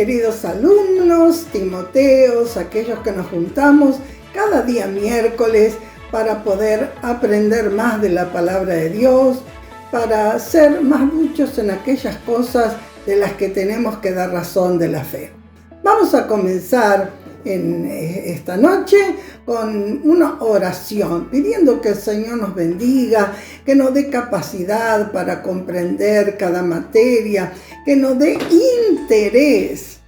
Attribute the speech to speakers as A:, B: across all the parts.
A: queridos alumnos, Timoteos, aquellos que nos juntamos cada día miércoles para poder aprender más de la palabra de Dios, para ser más duchos en aquellas cosas de las que tenemos que dar razón de la fe. Vamos a comenzar en esta noche con una oración, pidiendo que el Señor nos bendiga, que nos dé capacidad para comprender cada materia, que nos dé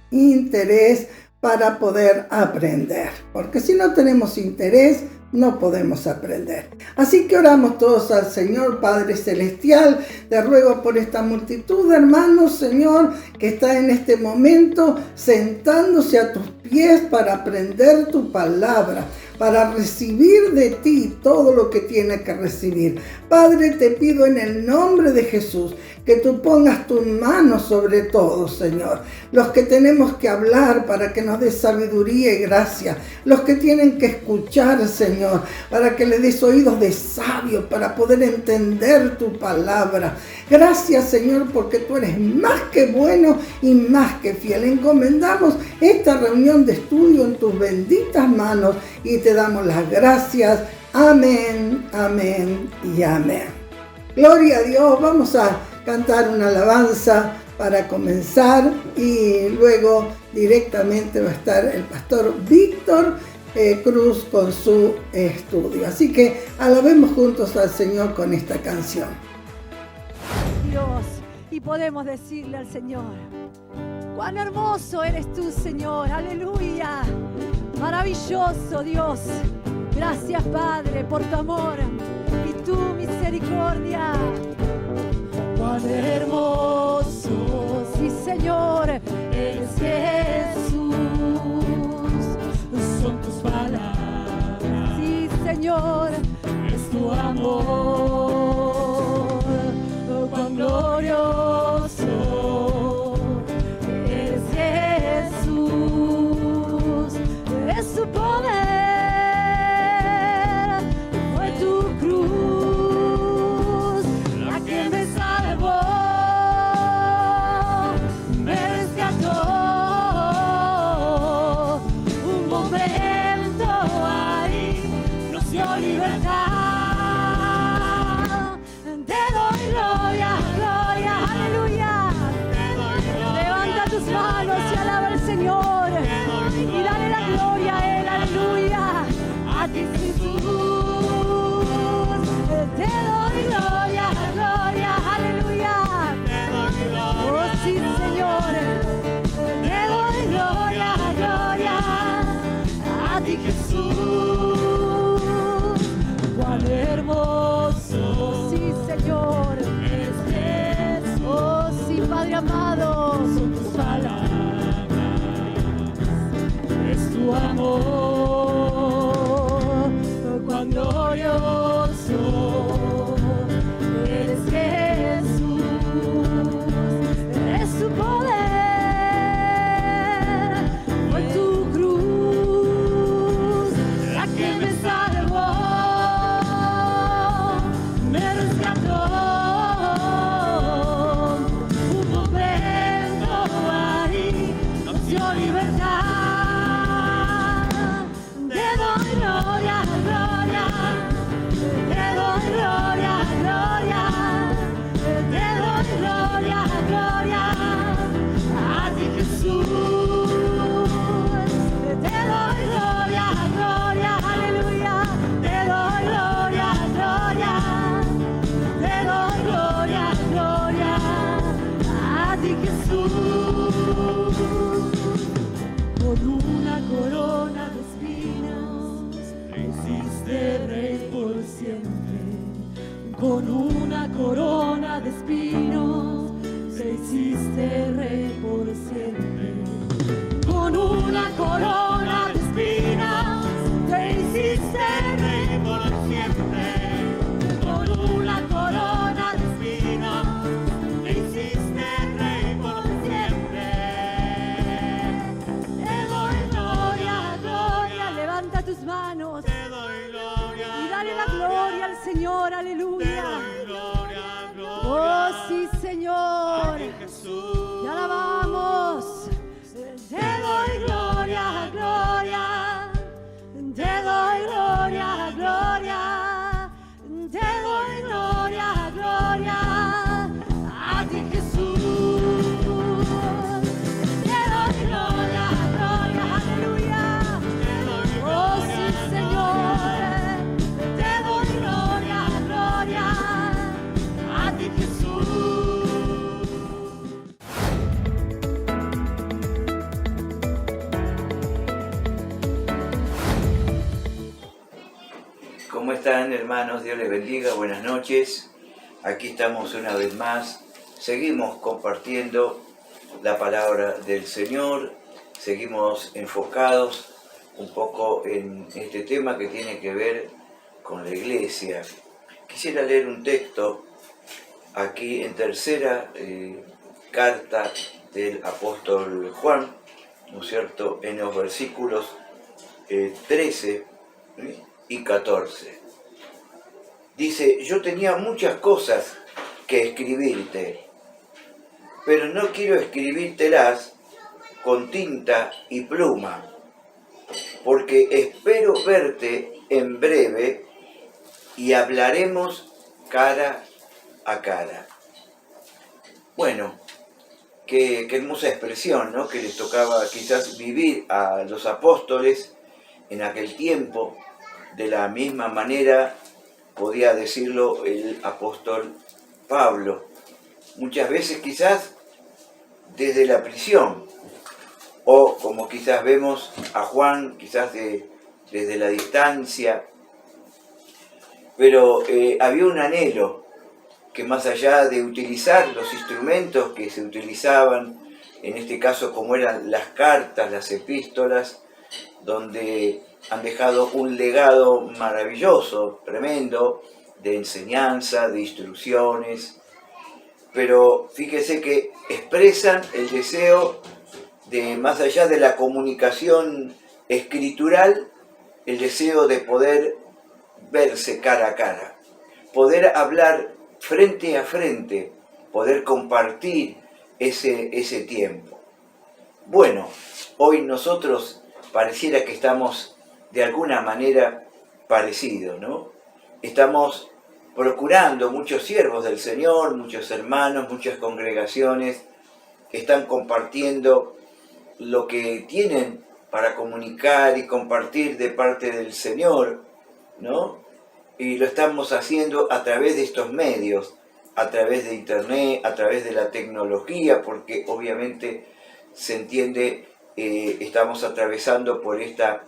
A: interés para poder aprender, porque si no tenemos interés, no podemos aprender. Así que oramos todos al Señor. Padre Celestial, te ruego por esta multitud de hermanos, Señor, que está en este momento sentándose a tus pies para aprender tu palabra, para recibir de ti todo lo que tiene que recibir. Padre, te pido en el nombre de Jesús que tú pongas tus manos sobre todos, Señor. Los que tenemos que hablar para que nos des sabiduría y gracia. Los que tienen que escuchar, Señor, para que le des oídos de sabio, para poder entender tu palabra. Gracias, Señor, porque tú eres más que bueno y más que fiel. Encomendamos esta reunión de estudio en tus benditas manos y te damos las gracias. Amén, amén y amén. Gloria a Dios. Vamos a cantar una alabanza para comenzar y luego directamente va a estar el pastor Víctor Cruz con su estudio. Así que alabemos juntos al Señor con esta canción.
B: Dios, y podemos decirle al Señor: cuán hermoso eres tú, Señor, aleluya, maravilloso Dios. Gracias, Padre, por tu amor y tu misericordia. Cuán hermoso, sí, Señor, eres Jesús. Son tus palabras, sí, Señor, es tu amor. Cuán glorioso eres Jesús, es su poder. Hermoso, sí, Señor, es oh, sí, Padre amado, son tus palabras, es tu amor, cuán glorioso eres Jesús, es su poder, fue tu cruz la que me salvó. Con una corona de espinos te hiciste rey por siempre. Con una corona de espinos te hiciste rey por siempre. Con una corona de espinos te hiciste rey por siempre. Te doy gloria, gloria. Levanta tus manos. Te doy gloria. Y dale la gloria al Señor, aleluya. Oh, sí, Señor. Te alabamos.
C: están, hermanos? Dios les bendiga, buenas noches. Aquí estamos una vez más. Seguimos compartiendo la palabra del Señor. Seguimos enfocados un poco en este tema que tiene que ver con la iglesia. Quisiera leer un texto aquí en tercera carta del apóstol Juan, ¿no es cierto?, en los versículos 13 y 14. Dice: yo tenía muchas cosas que escribirte, pero no quiero escribírtelas con tinta y pluma, porque espero verte en breve y hablaremos cara a cara. Bueno, qué hermosa expresión, ¿no?, que les tocaba quizás vivir a los apóstoles en aquel tiempo. De la misma manera podía decirlo el apóstol Pablo, muchas veces quizás desde la prisión, o como quizás vemos a Juan, quizás desde la distancia, pero había un anhelo que, más allá de utilizar los instrumentos que se utilizaban, en este caso como eran las cartas, las epístolas, donde han dejado un legado maravilloso, tremendo, de enseñanza, de instrucciones, pero fíjese que expresan el deseo de, más allá de la comunicación escritural, el deseo de poder verse cara a cara, poder hablar frente a frente, poder compartir ese tiempo. Bueno, hoy nosotros pareciera que estamos de alguna manera parecidos, ¿no? Estamos procurando, muchos siervos del Señor, muchos hermanos, muchas congregaciones están compartiendo lo que tienen para comunicar y compartir de parte del Señor, ¿no? Y lo estamos haciendo a través de estos medios, a través de internet, a través de la tecnología, porque obviamente se entiende, estamos atravesando por esta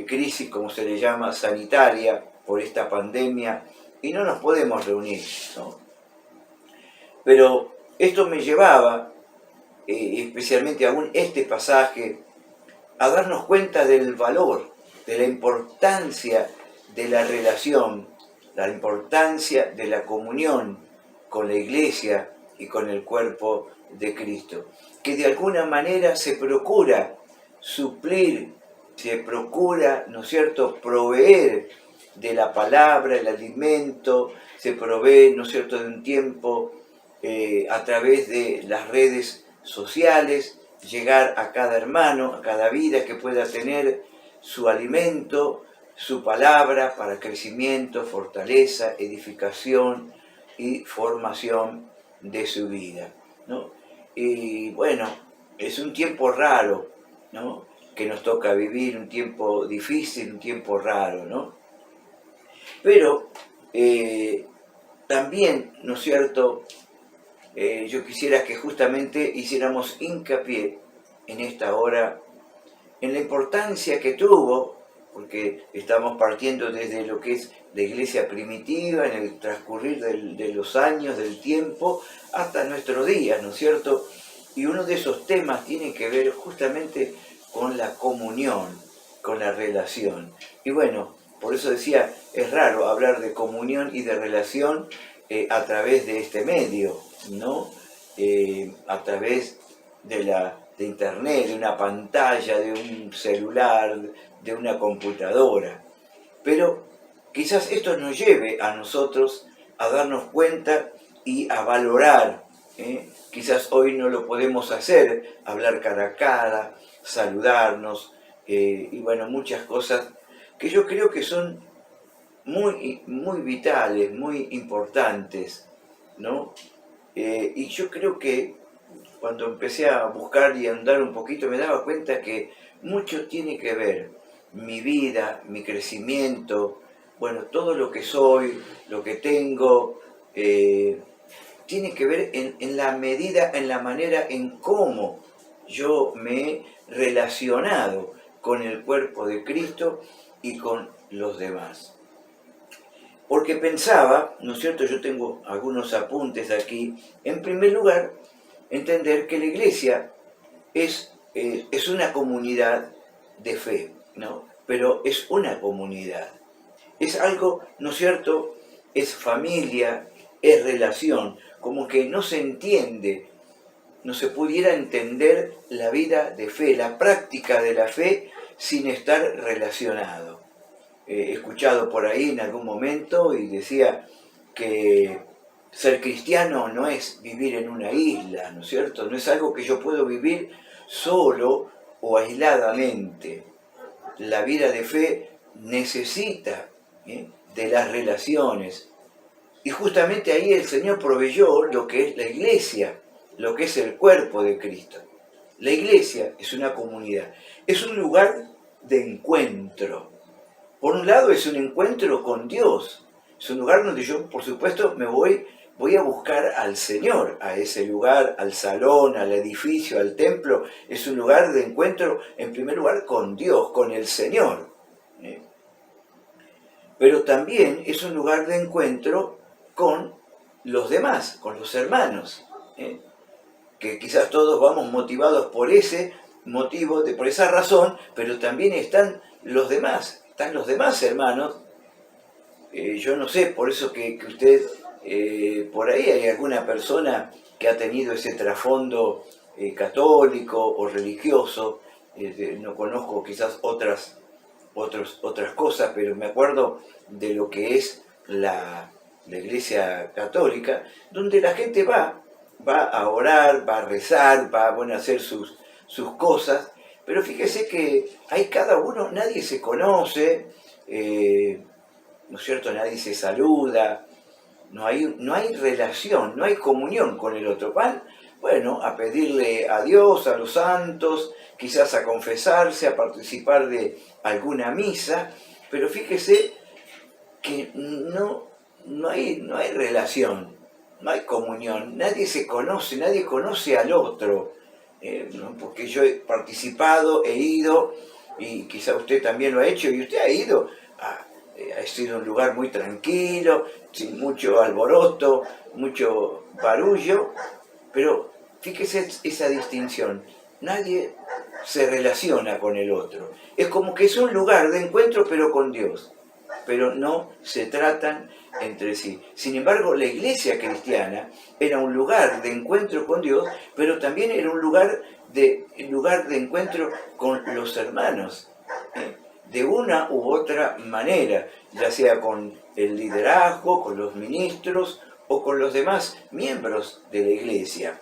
C: crisis, como se le llama, sanitaria, por esta pandemia, y no nos podemos reunir, ¿no? Pero esto me llevaba, especialmente aún este pasaje, a darnos cuenta del valor, de la importancia de la relación, la importancia de la comunión con la iglesia y con el cuerpo de Cristo, que de alguna manera se procura suplir, se procura, ¿no es cierto?, proveer de la palabra, el alimento, se provee, ¿no es cierto?, de un tiempo a través de las redes sociales, llegar a cada hermano, a cada vida que pueda tener su alimento, su palabra para crecimiento, fortaleza, edificación y formación de su vida, ¿no? Y bueno, es un tiempo raro, ¿no?, que nos toca vivir, un tiempo difícil, un tiempo raro, ¿no? Pero también, ¿no es cierto?, yo quisiera que justamente hiciéramos hincapié en esta hora en la importancia que tuvo, porque estamos partiendo desde lo que es la iglesia primitiva, en el transcurrir de los años, del tiempo, hasta nuestro día, ¿no es cierto? Y uno de esos temas tiene que ver justamente con la comunión, con la relación. Y bueno, por eso decía, es raro hablar de comunión y de relación a través de este medio, ¿no? A través de internet, de una pantalla, de un celular, de una computadora. Pero quizás esto nos lleve a nosotros a darnos cuenta y a valorar. Quizás hoy no lo podemos hacer, hablar cara a cara, saludarnos, y bueno, muchas cosas que yo creo que son muy, muy vitales, muy importantes, ¿no? Y yo creo que cuando empecé a buscar y a andar un poquito, me daba cuenta que mucho tiene que ver mi vida, mi crecimiento, bueno, todo lo que soy, lo que tengo, tiene que ver en la medida, en la manera en cómo yo me he relacionado con el cuerpo de Cristo y con los demás. porque pensaba, ¿no es cierto? Yo tengo algunos apuntes aquí. En primer lugar, entender que la iglesia es una comunidad de fe, ¿no? Pero es una comunidad. Es algo, ¿no es cierto? Es familia, es relación, como que no se entiende, no se pudiera entender la vida de fe, la práctica de la fe sin estar relacionado. He escuchado por ahí en algún momento y decía que ser cristiano no es vivir en una isla, ¿no es cierto? No es algo que yo puedo vivir solo o aisladamente. La vida de fe necesita de las relaciones. Y justamente ahí el Señor proveyó lo que es la iglesia, lo que es el cuerpo de Cristo. La iglesia es una comunidad, es un lugar de encuentro. Por un lado es un encuentro con Dios, es un lugar donde yo, por supuesto, me voy a buscar al Señor, a ese lugar, al salón, al edificio, al templo. Es un lugar de encuentro, en primer lugar, con Dios, con el Señor. Pero también es un lugar de encuentro con los demás, con los hermanos. Que quizás todos vamos motivados por ese motivo, por esa razón, pero también están los demás hermanos. Yo no sé, por eso que usted, por ahí hay alguna persona que ha tenido ese trasfondo católico o religioso. No conozco quizás otras cosas, pero me acuerdo de lo que es la iglesia católica, donde la gente va a orar, va a rezar, va a hacer sus cosas, pero fíjese que hay cada uno, nadie se conoce, ¿no es cierto? Nadie se saluda, no hay relación, no hay comunión con el otro. Van, a pedirle a Dios, a los santos, quizás a confesarse, a participar de alguna misa, pero fíjese que no hay relación, no hay comunión, nadie se conoce, nadie conoce al otro, porque yo he participado, he ido, y quizá usted también lo ha hecho, y usted ha ido, ha sido un lugar muy tranquilo, sin mucho alboroto, mucho barullo, pero fíjese esa distinción, nadie se relaciona con el otro, es como que es un lugar de encuentro pero con Dios, pero no se tratan entre sí. Sin embargo, la iglesia cristiana era un lugar de encuentro con Dios, pero también era un lugar de encuentro con los hermanos, de una u otra manera, ya sea con el liderazgo, con los ministros o con los demás miembros de la iglesia.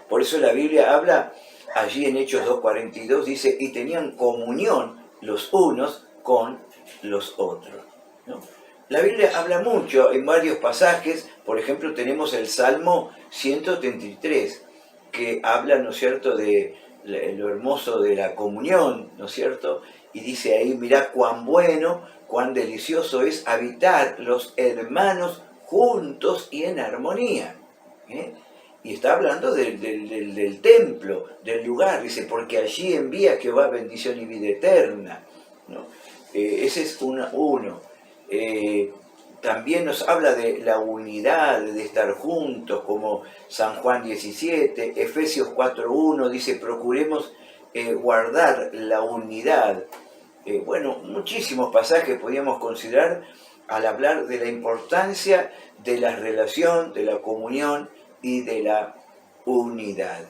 C: Por eso la Biblia habla allí en Hechos 2:42, dice, y tenían comunión los unos con los otros, ¿no? La Biblia habla mucho en varios pasajes. Por ejemplo, tenemos el Salmo 133, que habla, ¿no es cierto?, de lo hermoso de la comunión, ¿no es cierto? Y dice ahí, mirá cuán bueno, cuán delicioso es habitar los hermanos juntos y en armonía. Y está hablando del templo, del lugar, dice, porque allí envía Jehová bendición y vida eterna, ¿no? Ese es uno. También nos habla de la unidad, de estar juntos, como San Juan 17, Efesios 4:1 dice, procuremos guardar la unidad. Muchísimos pasajes podríamos considerar al hablar de la importancia de la relación, de la comunión y de la unidad.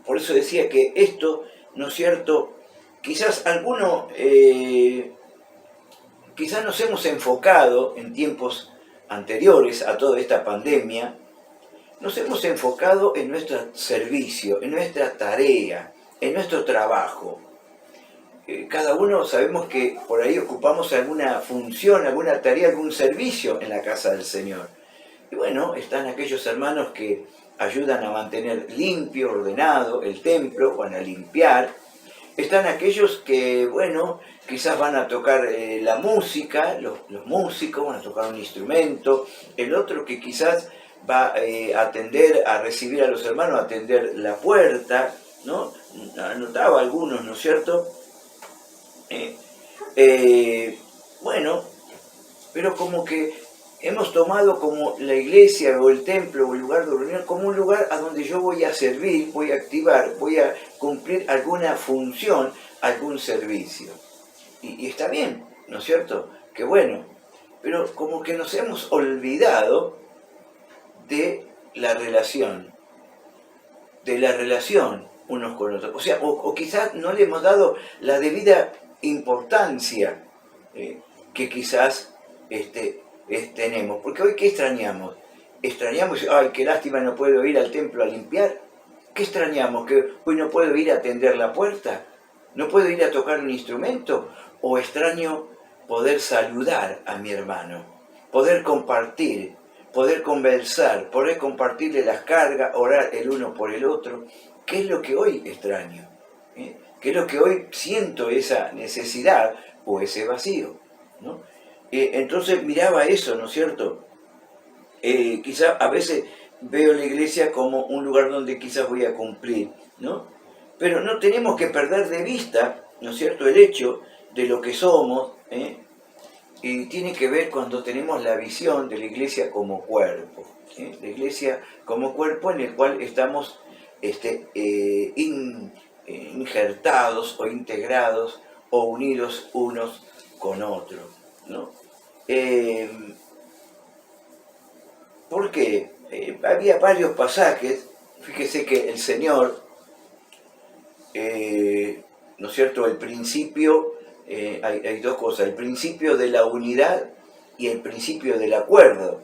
C: Por eso decía que esto, ¿no es cierto?, quizás alguno, quizás nos hemos enfocado en tiempos anteriores a toda esta pandemia, nos hemos enfocado en nuestro servicio, en nuestra tarea, en nuestro trabajo. Cada uno sabemos que por ahí ocupamos alguna función, alguna tarea, algún servicio en la casa del Señor. Y están aquellos hermanos que ayudan a mantener limpio, ordenado el templo, van a limpiar. Están aquellos que, quizás van a tocar la música, los músicos van a tocar un instrumento. El otro que quizás va a atender, a recibir a los hermanos, a atender la puerta, ¿no? Anotaba algunos, ¿no es cierto? pero como que hemos tomado como la iglesia o el templo o el lugar de reunión como un lugar a donde yo voy a servir, voy a activar, voy a cumplir alguna función, algún servicio. Y está bien, ¿no es cierto? Qué bueno, pero como que nos hemos olvidado de la relación unos con otros. O sea, o quizás no le hemos dado la debida importancia que quizás tenemos. Porque hoy, ¿qué extrañamos? Extrañamos, ay, qué lástima, no puedo ir al templo a limpiar. ¿Qué extrañamos? ¿Que hoy no puedo ir a atender la puerta? ¿No puedo ir a tocar un instrumento? ¿O extraño poder saludar a mi hermano? Poder compartir, poder conversar, poder compartirle las cargas, orar el uno por el otro. ¿Qué es lo que hoy extraño? ¿Qué es lo que hoy siento esa necesidad o ese vacío? ¿No? Entonces miraba eso, ¿no es cierto? Quizá a veces veo la iglesia como un lugar donde quizás voy a cumplir, ¿no? Pero no tenemos que perder de vista, ¿no es cierto?, el hecho de lo que somos, y tiene que ver cuando tenemos la visión de la iglesia como cuerpo, la iglesia como cuerpo en el cual estamos injertados o integrados o unidos unos con otros, ¿no? Porque había varios pasajes, fíjese que el Señor, ¿no es cierto?, el principio, hay dos cosas, el principio de la unidad y el principio del acuerdo.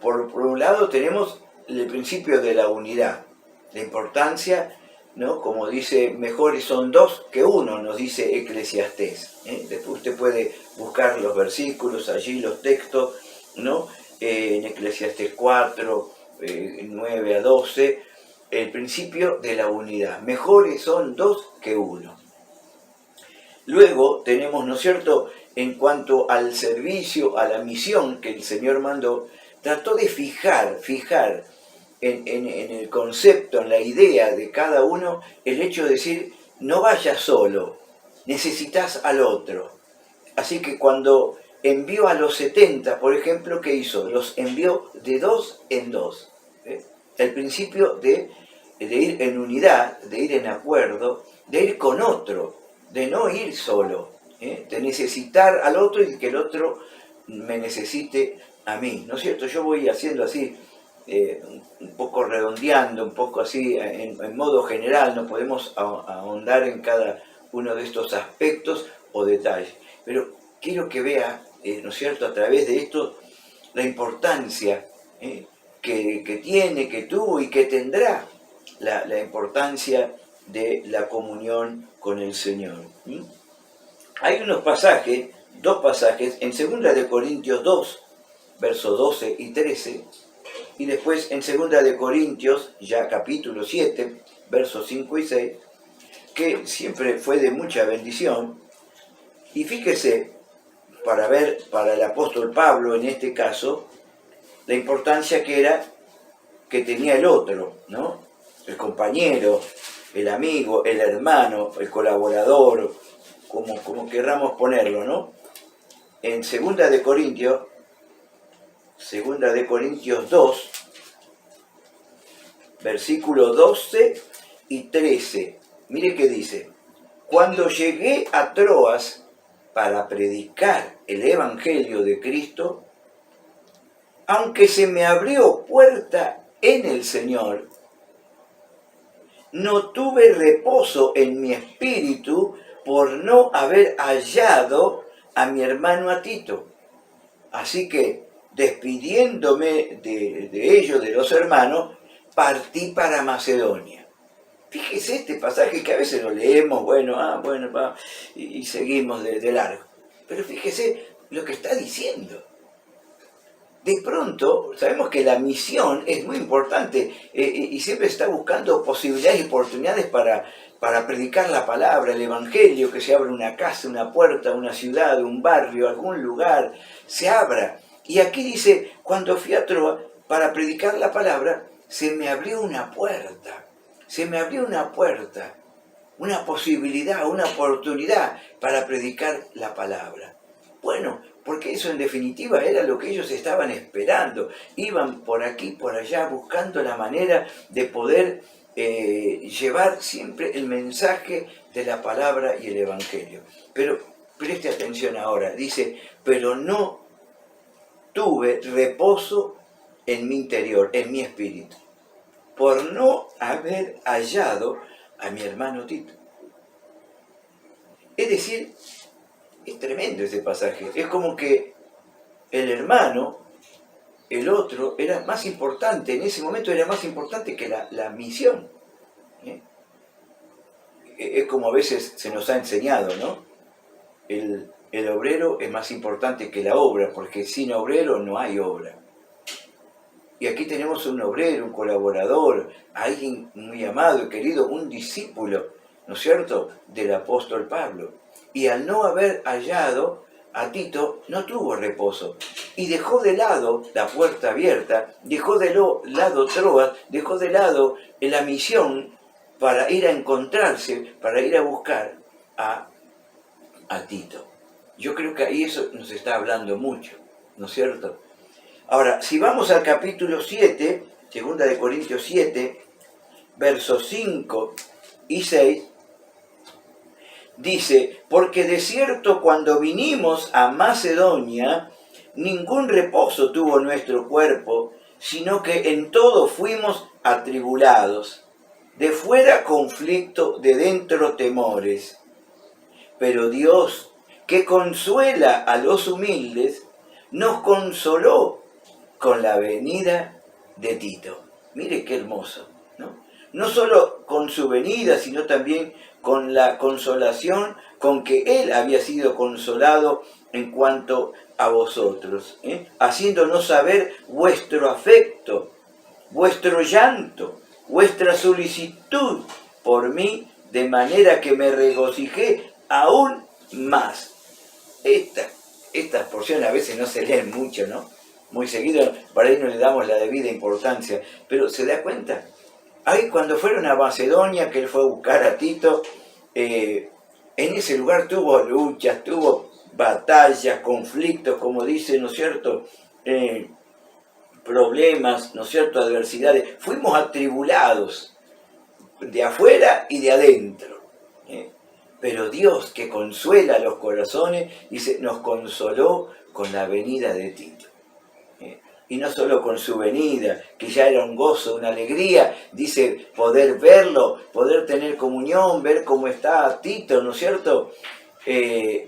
C: Por un lado tenemos el principio de la unidad, la importancia, ¿no? Como dice, mejores son dos que uno, nos dice Eclesiastés. Después usted puede buscar los versículos allí, los textos, ¿no? En Eclesiastés 4, 9 a 12, el principio de la unidad. Mejores son dos que uno. Luego tenemos, ¿no es cierto?, en cuanto al servicio, a la misión que el Señor mandó, trató de fijar en el concepto, en la idea de cada uno, el hecho de decir, no vayas solo, necesitas al otro. Así que cuando envió a los 70, por ejemplo, ¿qué hizo? Los envió de dos en dos. El principio de ir en unidad, de ir en acuerdo, de ir con otro, de no ir solo, de necesitar al otro y que el otro me necesite a mí, ¿no es cierto? Yo voy haciendo así, un poco redondeando, un poco así, en modo general, no podemos ahondar en cada uno de estos aspectos o detalles, pero quiero que vea, ¿no es cierto?, a través de esto, la importancia que tiene, que tuvo y que tendrá la importancia de la comunión con el Señor. Hay unos pasajes, dos pasajes, en 2 de Corintios 2, versos 12 y 13, y después en 2 de Corintios, ya capítulo 7, versos 5 y 6, que siempre fue de mucha bendición. Y fíjese, para ver, para el apóstol Pablo en este caso, la importancia que tenía el otro, ¿no? El compañero, el amigo, el hermano, el colaborador, como querramos ponerlo, ¿no? En 2 de Corintios 2, versículo 12 y 13, mire qué dice: cuando llegué a Troas para predicar el evangelio de Cristo, aunque se me abrió puerta en el Señor, no tuve reposo en mi espíritu por no haber hallado a mi hermano a Tito. Así que, despidiéndome de ellos, de los hermanos, partí para Macedonia. Fíjese este pasaje que a veces lo leemos, y seguimos de largo. Pero fíjese lo que está diciendo. De pronto, sabemos que la misión es muy importante y siempre está buscando posibilidades y oportunidades para predicar la palabra, el evangelio, que se abra una casa, una puerta, una ciudad, un barrio, algún lugar, se abra. Y aquí dice, cuando fui a Troa para predicar la palabra, se me abrió una puerta, una posibilidad, una oportunidad para predicar la palabra. Bueno, porque eso en definitiva era lo que ellos estaban esperando. Iban por aquí, por allá, buscando la manera de poder llevar siempre el mensaje de la palabra y el evangelio. Pero preste atención ahora, dice, pero no tuve reposo en mi interior, en mi espíritu, por no haber hallado a mi hermano Tito. Es decir, es tremendo ese pasaje. Es como que el hermano, el otro, era más importante, en ese momento era más importante que la misión. Es como a veces se nos ha enseñado, ¿no? El obrero es más importante que la obra, porque sin obrero no hay obra. Y aquí tenemos un obrero, un colaborador, alguien muy amado y querido, un discípulo, ¿no es cierto?, del apóstol Pablo. Y al no haber hallado a Tito, no tuvo reposo. Y dejó de lado la puerta abierta, dejó de lado Troas, dejó de lado la misión para ir a encontrarse, para ir a buscar a Tito. Yo creo que ahí eso nos está hablando mucho, ¿no es cierto? Ahora, si vamos al capítulo 7, 2 de Corintios 7, versos 5 y 6, dice, porque de cierto cuando vinimos a Macedonia, ningún reposo tuvo nuestro cuerpo, sino que en todo fuimos atribulados, de fuera conflicto, de dentro temores. Pero Dios, que consuela a los humildes, nos consoló con la venida de Tito. Mire qué hermoso, ¿no? No solo con su venida, sino también con la consolación con que él había sido consolado en cuanto a vosotros, haciéndonos saber vuestro afecto, vuestro llanto, vuestra solicitud por mí, de manera que me regocijé aún más. Estas porciones a veces no se leen mucho, ¿no? Muy seguido, para ahí no le damos la debida importancia, pero ¿se da cuenta? Ahí cuando fueron a Macedonia, que él fue a buscar a Tito, en ese lugar tuvo luchas, tuvo batallas, conflictos, como dice, ¿no es cierto?, problemas, ¿no es cierto?, adversidades. Fuimos atribulados de afuera y de adentro. Pero Dios, que consuela los corazones, dice, nos consoló con la venida de Tito. Y no solo con su venida, que ya era un gozo, una alegría, dice, poder verlo, poder tener comunión, ver cómo está Tito, ¿no es cierto?,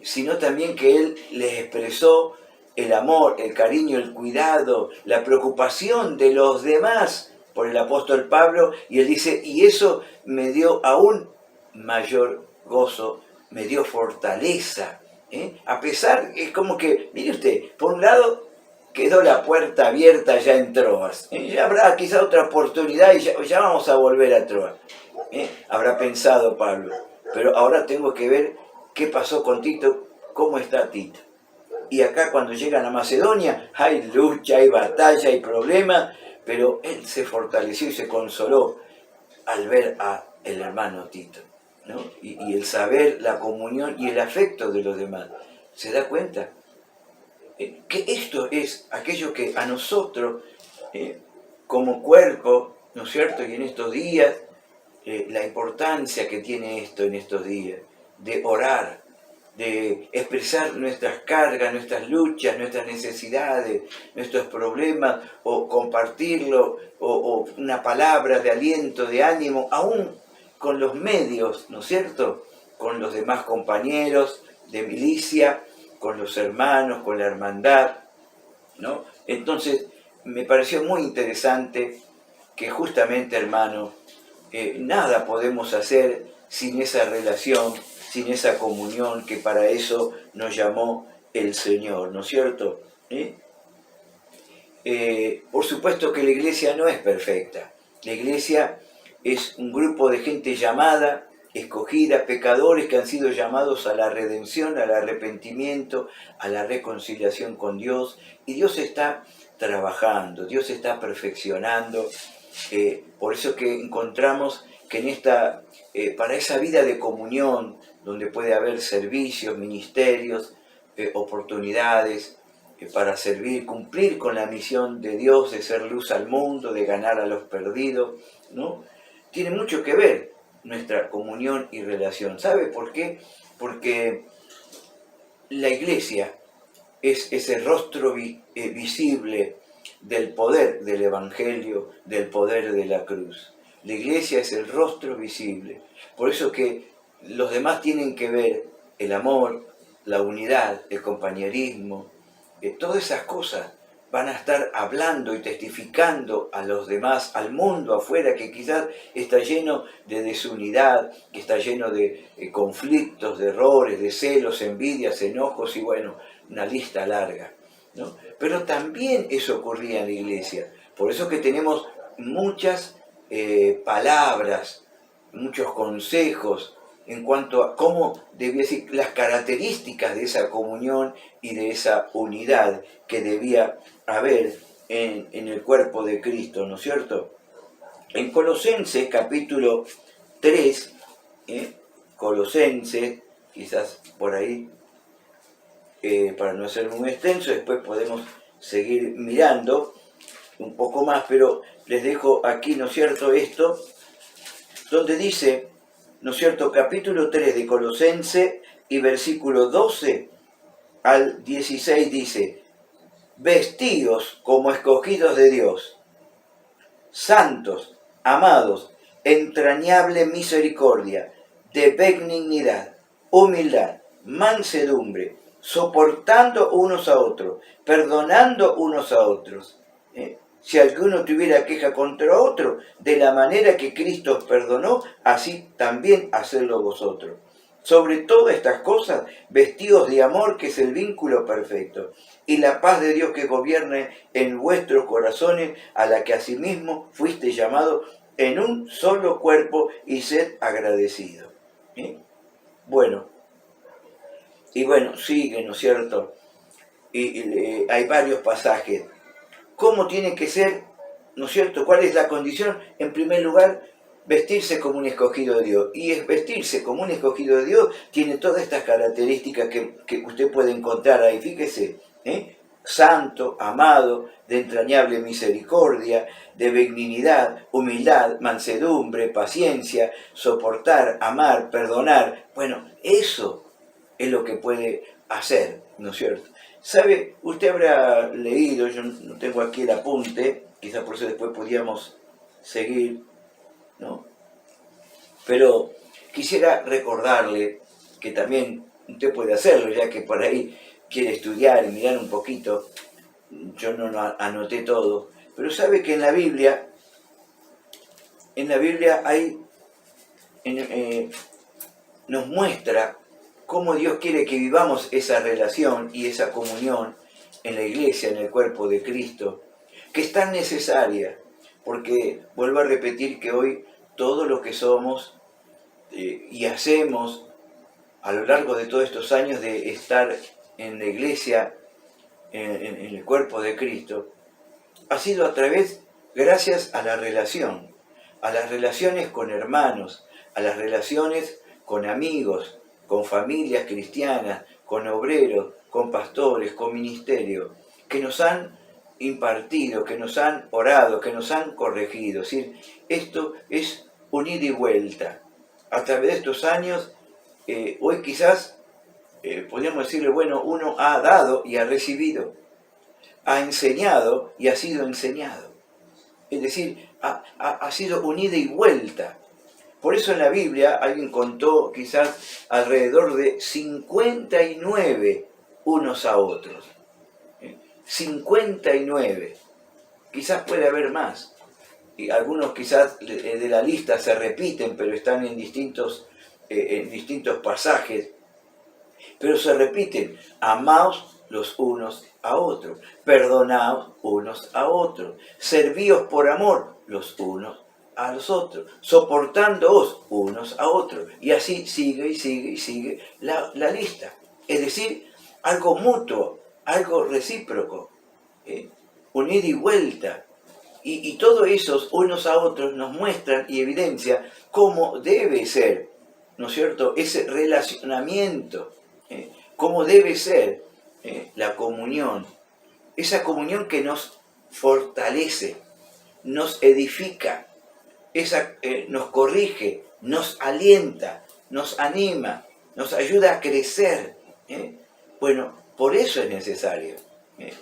C: sino también que él les expresó el amor, el cariño, el cuidado, la preocupación de los demás por el apóstol Pablo, y él dice, y eso me dio aún mayor gozo, me dio fortaleza, a pesar, es como que, mire usted, por un lado quedó la puerta abierta ya en Troas, ya habrá quizá otra oportunidad y ya vamos a volver a Troas, habrá pensado Pablo, pero ahora tengo que ver qué pasó con Tito, cómo está Tito. Y acá cuando llegan a Macedonia hay lucha, hay batalla, hay problemas, pero él se fortaleció y se consoló al ver a el hermano Tito, ¿no? Y el saber la comunión y el afecto de los demás. ¿Se da cuenta? Que esto es aquello que a nosotros, como cuerpo, ¿no es cierto?, y en estos días, la importancia que tiene esto en estos días, de orar, de expresar nuestras cargas, nuestras luchas, nuestras necesidades, nuestros problemas, o compartirlo, o una palabra de aliento, de ánimo, aún con los medios, ¿no es cierto?, con los demás compañeros de milicia, con los hermanos, con la hermandad, ¿no? Entonces, me pareció muy interesante que justamente, hermano, nada podemos hacer sin esa relación, sin esa comunión que para eso nos llamó el Señor, ¿no es cierto? Por supuesto que la iglesia no es perfecta. La iglesia es un grupo de gente llamada, escogida, pecadores que han sido llamados a la redención, al arrepentimiento, a la reconciliación con Dios. Y Dios está trabajando, Dios está perfeccionando. Por eso que encontramos que en para esa vida de comunión, donde puede haber servicios, ministerios, oportunidades para servir, cumplir con la misión de Dios de ser luz al mundo, de ganar a los perdidos, ¿no? Tiene mucho que ver nuestra comunión y relación. ¿Sabe por qué? Porque la iglesia es ese rostro visible del poder del Evangelio, del poder de la cruz. La iglesia es el rostro visible. Por eso que los demás tienen que ver el amor, la unidad, el compañerismo, todas esas cosas van a estar hablando y testificando a los demás, al mundo afuera, que quizás está lleno de desunidad, que está lleno de conflictos, de errores, de celos, envidias, enojos y bueno, una lista larga, ¿no? Pero también eso ocurría en la iglesia. Por eso que tenemos muchas palabras, muchos consejos en cuanto a cómo debía ser las características de esa comunión y de esa unidad que debía haber en el cuerpo de Cristo, ¿no es cierto? En Colosenses capítulo 3, Colosenses, quizás por ahí, para no ser muy extenso, después podemos seguir mirando un poco más, pero les dejo aquí, ¿no es cierto?, esto, donde dice, ¿no es cierto?, capítulo 3 de Colosenses y versículo 12 al 16 dice, vestíos como escogidos de Dios, santos, amados, entrañable misericordia, de benignidad, humildad, mansedumbre, soportando unos a otros, perdonando unos a otros. Si alguno tuviera queja contra otro, de la manera que Cristo os perdonó, así también hacedlo vosotros. Sobre todas estas cosas, vestidos de amor, que es el vínculo perfecto, y la paz de Dios que gobierne en vuestros corazones, a la que asimismo fuiste llamado en un solo cuerpo, y sed agradecidos. Bueno, sigue, ¿no es cierto? Y hay varios pasajes. ¿Cómo tiene que ser, ¿no es cierto? ¿Cuál es la condición? En primer lugar, vestirse como un escogido de Dios. Y vestirse como un escogido de Dios tiene todas estas características que usted puede encontrar ahí. Fíjese, santo, amado, de entrañable misericordia, de benignidad, humildad, mansedumbre, paciencia, soportar, amar, perdonar. Bueno, eso es lo que puede hacer, ¿no es cierto? ¿Sabe? Usted habrá leído, yo no tengo aquí el apunte, quizás por eso después podíamos seguir, ¿no? Pero quisiera recordarle que también usted puede hacerlo, ya que por ahí quiere estudiar y mirar un poquito. Yo no anoté todo, pero sabe que en la Biblia hay, nos muestra cómo Dios quiere que vivamos esa relación y esa comunión en la iglesia, en el cuerpo de Cristo, que es tan necesaria, porque vuelvo a repetir que hoy todo lo que somos y hacemos a lo largo de todos estos años de estar en la iglesia, en el cuerpo de Cristo, ha sido gracias a la relación, a las relaciones con hermanos, a las relaciones con amigos, con familias cristianas, con obreros, con pastores, con ministerios, que nos han impartido, que nos han orado, que nos han corregido. Es decir, esto es un ida y vuelta. A través de estos años, hoy quizás podríamos decirle, bueno, uno ha dado y ha recibido, ha enseñado y ha sido enseñado. Es decir, ha sido un ida y vuelta. Por eso en la Biblia alguien contó quizás alrededor de 59 unos a otros. 59. Quizás puede haber más. Y algunos quizás de la lista se repiten, pero están en distintos pasajes. Pero se repiten. Amaos los unos a otros. Perdonaos unos a otros. Servíos por amor los unos a los otros, soportándoos unos a otros. Y así sigue y sigue y sigue la lista. Es decir, algo mutuo, algo recíproco, un ida y vuelta. Y todos esos unos a otros nos muestran y evidencian cómo debe ser, ¿no es cierto?, ese relacionamiento, cómo debe ser la comunión, esa comunión que nos fortalece, nos edifica, nos corrige, nos alienta, nos anima, nos ayuda a crecer. Bueno, por eso es necesario.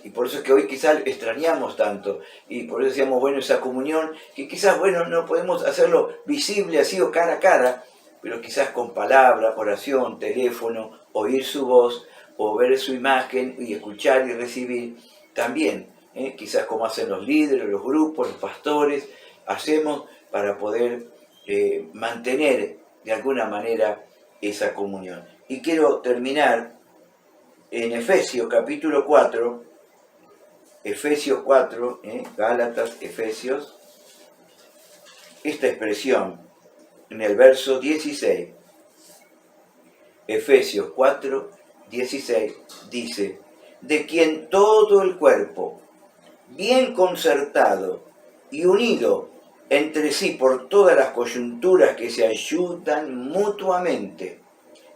C: Y por eso es que hoy quizás extrañamos tanto. Y por eso decíamos, bueno, esa comunión, que quizás, bueno, no podemos hacerlo visible así o cara a cara, pero quizás con palabra, oración, teléfono, oír su voz, o ver su imagen y escuchar y recibir también. Quizás como hacen los líderes, los grupos, los pastores, hacemos para poder mantener de alguna manera esa comunión. Y quiero terminar en Efesios capítulo 4, Efesios 4, Gálatas, Efesios, esta expresión en el verso 16, Efesios 4, 16, dice, de quien todo el cuerpo, bien concertado y unido entre sí por todas las coyunturas que se ayudan mutuamente,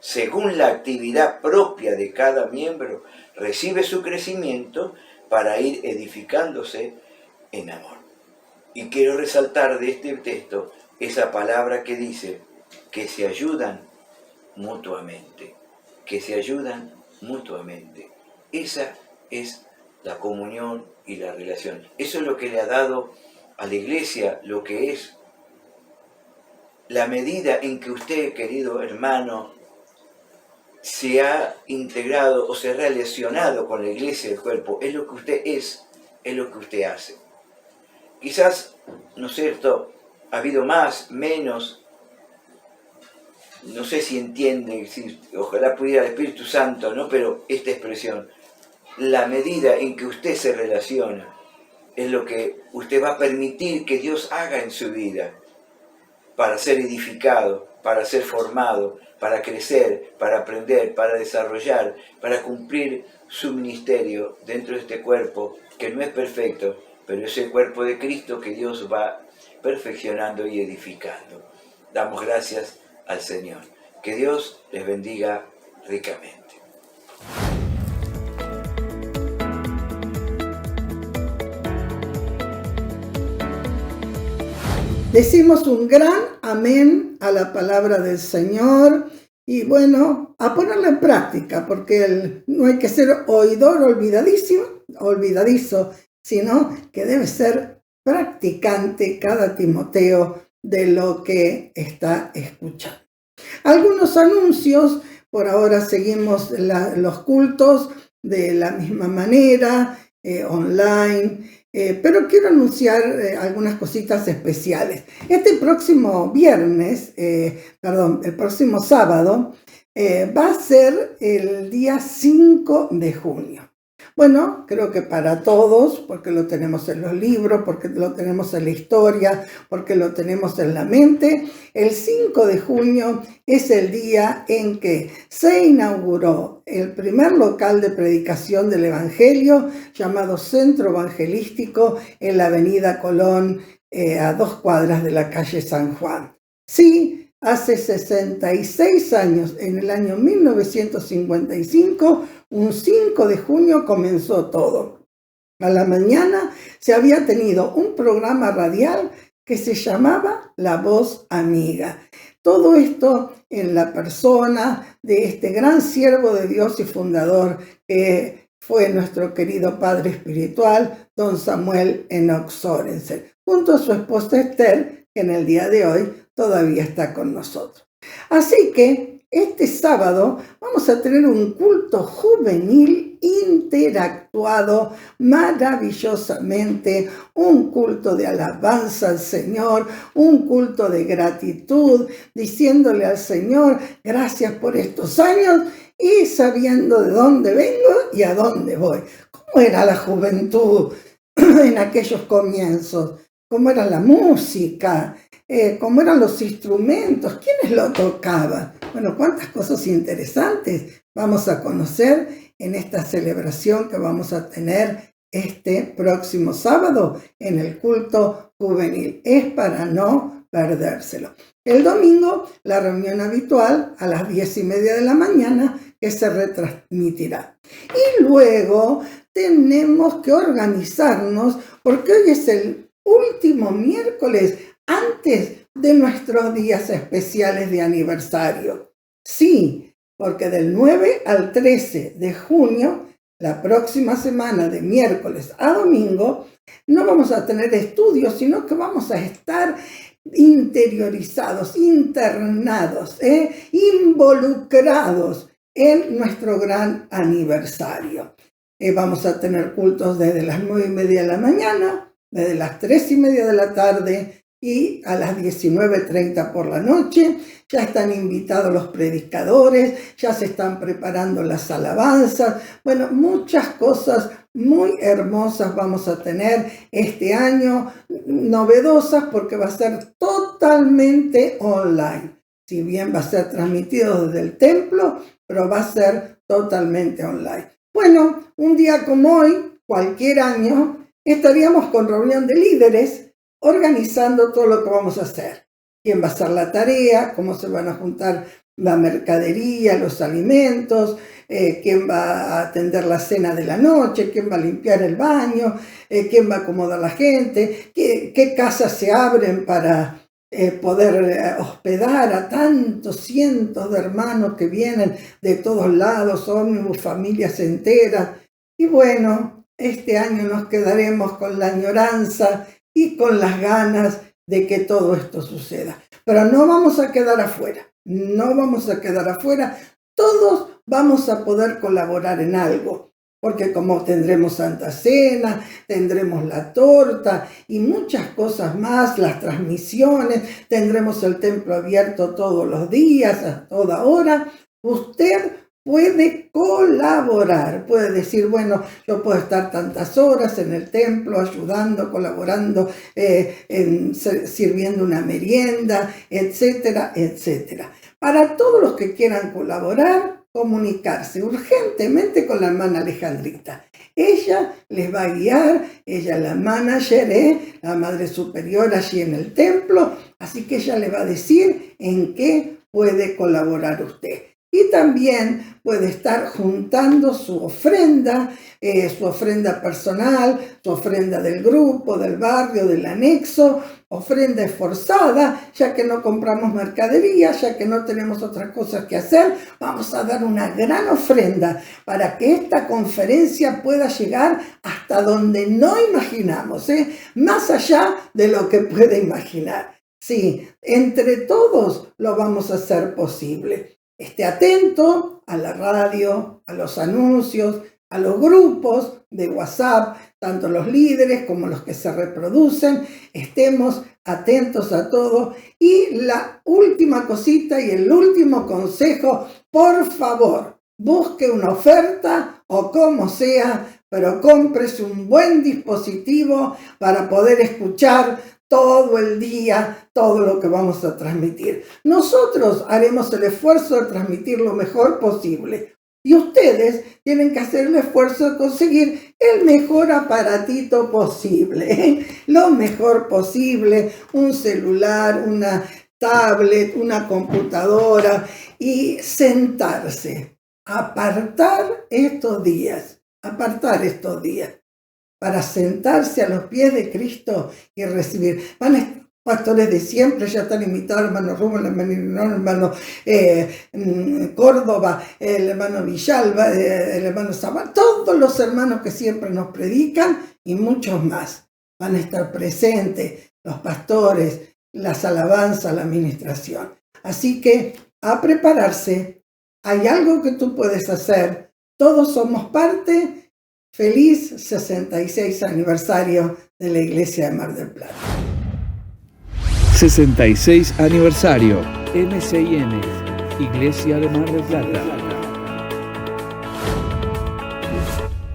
C: según la actividad propia de cada miembro, recibe su crecimiento para ir edificándose en amor. Y quiero resaltar de este texto esa palabra que dice que se ayudan mutuamente, que se ayudan mutuamente. Esa es la comunión y la relación. Eso es lo que le ha dado a la iglesia lo que es. La medida en que usted, querido hermano, se ha integrado o se ha relacionado con la iglesia del cuerpo, es lo que usted es lo que usted hace. Quizás, ¿no es cierto?, ha habido más, menos, no sé si entiende, ojalá pudiera el Espíritu Santo, ¿no? Pero esta expresión, la medida en que usted se relaciona, es lo que usted va a permitir que Dios haga en su vida para ser edificado, para ser formado, para crecer, para aprender, para desarrollar, para cumplir su ministerio dentro de este cuerpo que no es perfecto, pero es el cuerpo de Cristo que Dios va perfeccionando y edificando. Damos gracias al Señor. Que Dios les bendiga ricamente.
A: Decimos un gran amén a la palabra del Señor y bueno, a ponerla en práctica, porque no hay que ser oidor olvidadizo, sino que debe ser practicante cada Timoteo de lo que está escuchando. Algunos anuncios, por ahora seguimos los cultos de la misma manera, online, pero quiero anunciar algunas cositas especiales. Este próximo el próximo sábado, va a ser el día 5 de junio. Bueno, creo que para todos, porque lo tenemos en los libros, porque lo tenemos en la historia, porque lo tenemos en la mente, el 5 de junio es el día en que se inauguró el primer local de predicación del Evangelio, llamado Centro Evangelístico, en la avenida Colón, a 2 cuadras de la calle San Juan. Sí, hace 66 años, en el año 1955, un 5 de junio comenzó todo. A la mañana se había tenido un programa radial que se llamaba La Voz Amiga. Todo esto en la persona de este gran siervo de Dios y fundador que fue nuestro querido padre espiritual, don Samuel Enoch Sorensen, junto a su esposa Esther, que en el día de hoy todavía está con nosotros. Así que este sábado vamos a tener un culto juvenil interactuado maravillosamente, un culto de alabanza al Señor, un culto de gratitud, diciéndole al Señor gracias por estos años y sabiendo de dónde vengo y a dónde voy. ¿Cómo era la juventud en aquellos comienzos? ¿Cómo era la música? ¿Cómo eran los instrumentos? ¿Quiénes lo tocaban? Bueno, cuántas cosas interesantes vamos a conocer en esta celebración que vamos a tener este próximo sábado en el culto juvenil. Es para no perdérselo. El domingo, la reunión habitual a las 10:30 de la mañana, que se retransmitirá. Y luego tenemos que organizarnos porque hoy es el último miércoles antes de nuestros días especiales de aniversario. Sí, porque del 9 al 13 de junio, la próxima semana de miércoles a domingo, no vamos a tener estudios, sino que vamos a estar interiorizados, internados, involucrados en nuestro gran aniversario. Vamos a tener cultos desde las 9:30 de la mañana, desde las 3:30 de la tarde y a las 19:30 por la noche. Ya están invitados los predicadores, ya se están preparando las alabanzas. Bueno, muchas cosas muy hermosas vamos a tener este año, novedosas porque va a ser totalmente online. Si bien va a ser transmitido desde el templo, pero va a ser totalmente online. Bueno, un día como hoy, cualquier año, estaríamos con reunión de líderes organizando todo lo que vamos a hacer. ¿Quién va a hacer la tarea? ¿Cómo se van a juntar la mercadería, los alimentos? ¿Quién va a atender la cena de la noche? ¿Quién va a limpiar el baño? ¿Quién va a acomodar la gente? ¿Qué casas se abren para poder hospedar a tantos cientos de hermanos que vienen de todos lados, ómnibus, familias enteras? Y bueno, este año nos quedaremos con la añoranza y con las ganas de que todo esto suceda. Pero no vamos a quedar afuera, no vamos a quedar afuera. Todos vamos a poder colaborar en algo, porque como tendremos Santa Cena, tendremos la torta y muchas cosas más, las transmisiones, tendremos el templo abierto todos los días, a toda hora. Usted puede colaborar, puede decir, bueno, yo puedo estar tantas horas en el templo ayudando, colaborando, sirviendo una merienda, etcétera, etcétera. Para todos los que quieran colaborar, comunicarse urgentemente con la hermana Alejandrita. Ella les va a guiar, ella es la manager, la madre superior allí en el templo, así que ella le va a decir en qué puede colaborar usted. Y también puede estar juntando su ofrenda personal, su ofrenda del grupo, del barrio, del anexo, ofrenda esforzada, ya que no compramos mercadería, ya que no tenemos otras cosas que hacer. Vamos a dar una gran ofrenda para que esta conferencia pueda llegar hasta donde no imaginamos, más allá de lo que puede imaginar. Sí, entre todos lo vamos a hacer posible. Esté atento a la radio, a los anuncios, a los grupos de WhatsApp, tanto los líderes como los que se reproducen. Estemos atentos a todo. Y la última cosita y el último consejo, por favor, busque una oferta o como sea, pero cómprese un buen dispositivo para poder escuchar todo el día, todo lo que vamos a transmitir. Nosotros haremos el esfuerzo de transmitir lo mejor posible. Y ustedes tienen que hacer el esfuerzo de conseguir el mejor aparatito posible, lo mejor posible, un celular, una tablet, una computadora, y sentarse, apartar estos días para sentarse a los pies de Cristo y recibir. Van a estar pastores de siempre, ya están invitados, hermano Rubén, hermano Córdoba, el hermano Villalba, el hermano Zabal, todos los hermanos que siempre nos predican y muchos más. Van a estar presentes los pastores, las alabanzas, la administración. Así que a prepararse, hay algo que tú puedes hacer, todos somos parte. Feliz 66 aniversario de la Iglesia de Mar del Plata.
D: 66 aniversario. MCIM, Iglesia de Mar del Plata.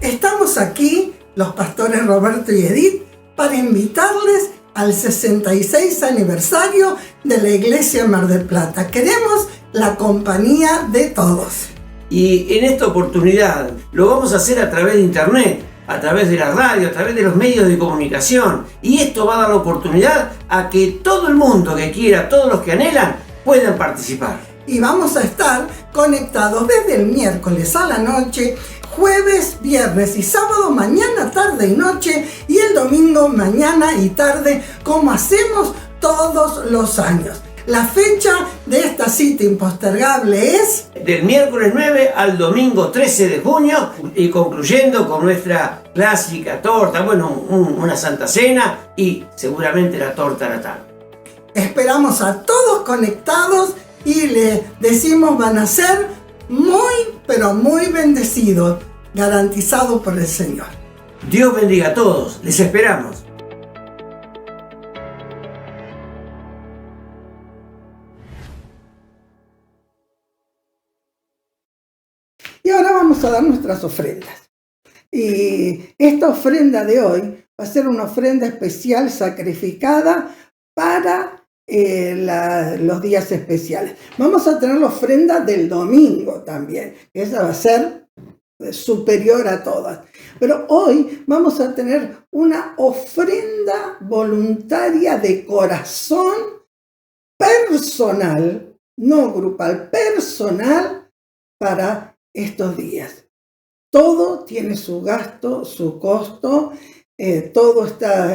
A: Estamos aquí, los pastores Roberto y Edith, para invitarles al 66 aniversario de la Iglesia de Mar del Plata. Queremos la compañía de todos.
E: Y en esta oportunidad lo vamos a hacer a través de internet, a través de la radio, a través de los medios de comunicación. Y esto va a dar la oportunidad a que todo el mundo que quiera, todos los que anhelan, puedan participar.
A: y vamos a estar conectados desde el miércoles a la noche, jueves, viernes y sábado, mañana, tarde y noche, y el domingo, mañana y tarde, como hacemos todos los años. La fecha de esta cita impostergable es
E: del miércoles 9 al domingo 13 de junio y concluyendo con nuestra clásica torta, bueno, una Santa Cena y seguramente la torta a la tarde.
A: Esperamos a todos conectados y le decimos van a ser muy, pero muy bendecidos, garantizados por el Señor.
E: Dios bendiga a todos, les esperamos.
A: Y ahora vamos a dar nuestras ofrendas. Y esta ofrenda de hoy va a ser una ofrenda especial sacrificada para los días especiales. Vamos a tener la ofrenda del domingo también. Esa va a ser superior a todas. Pero hoy vamos a tener una ofrenda voluntaria de corazón personal, no grupal, personal para estos días. Todo tiene su gasto, su costo, todo está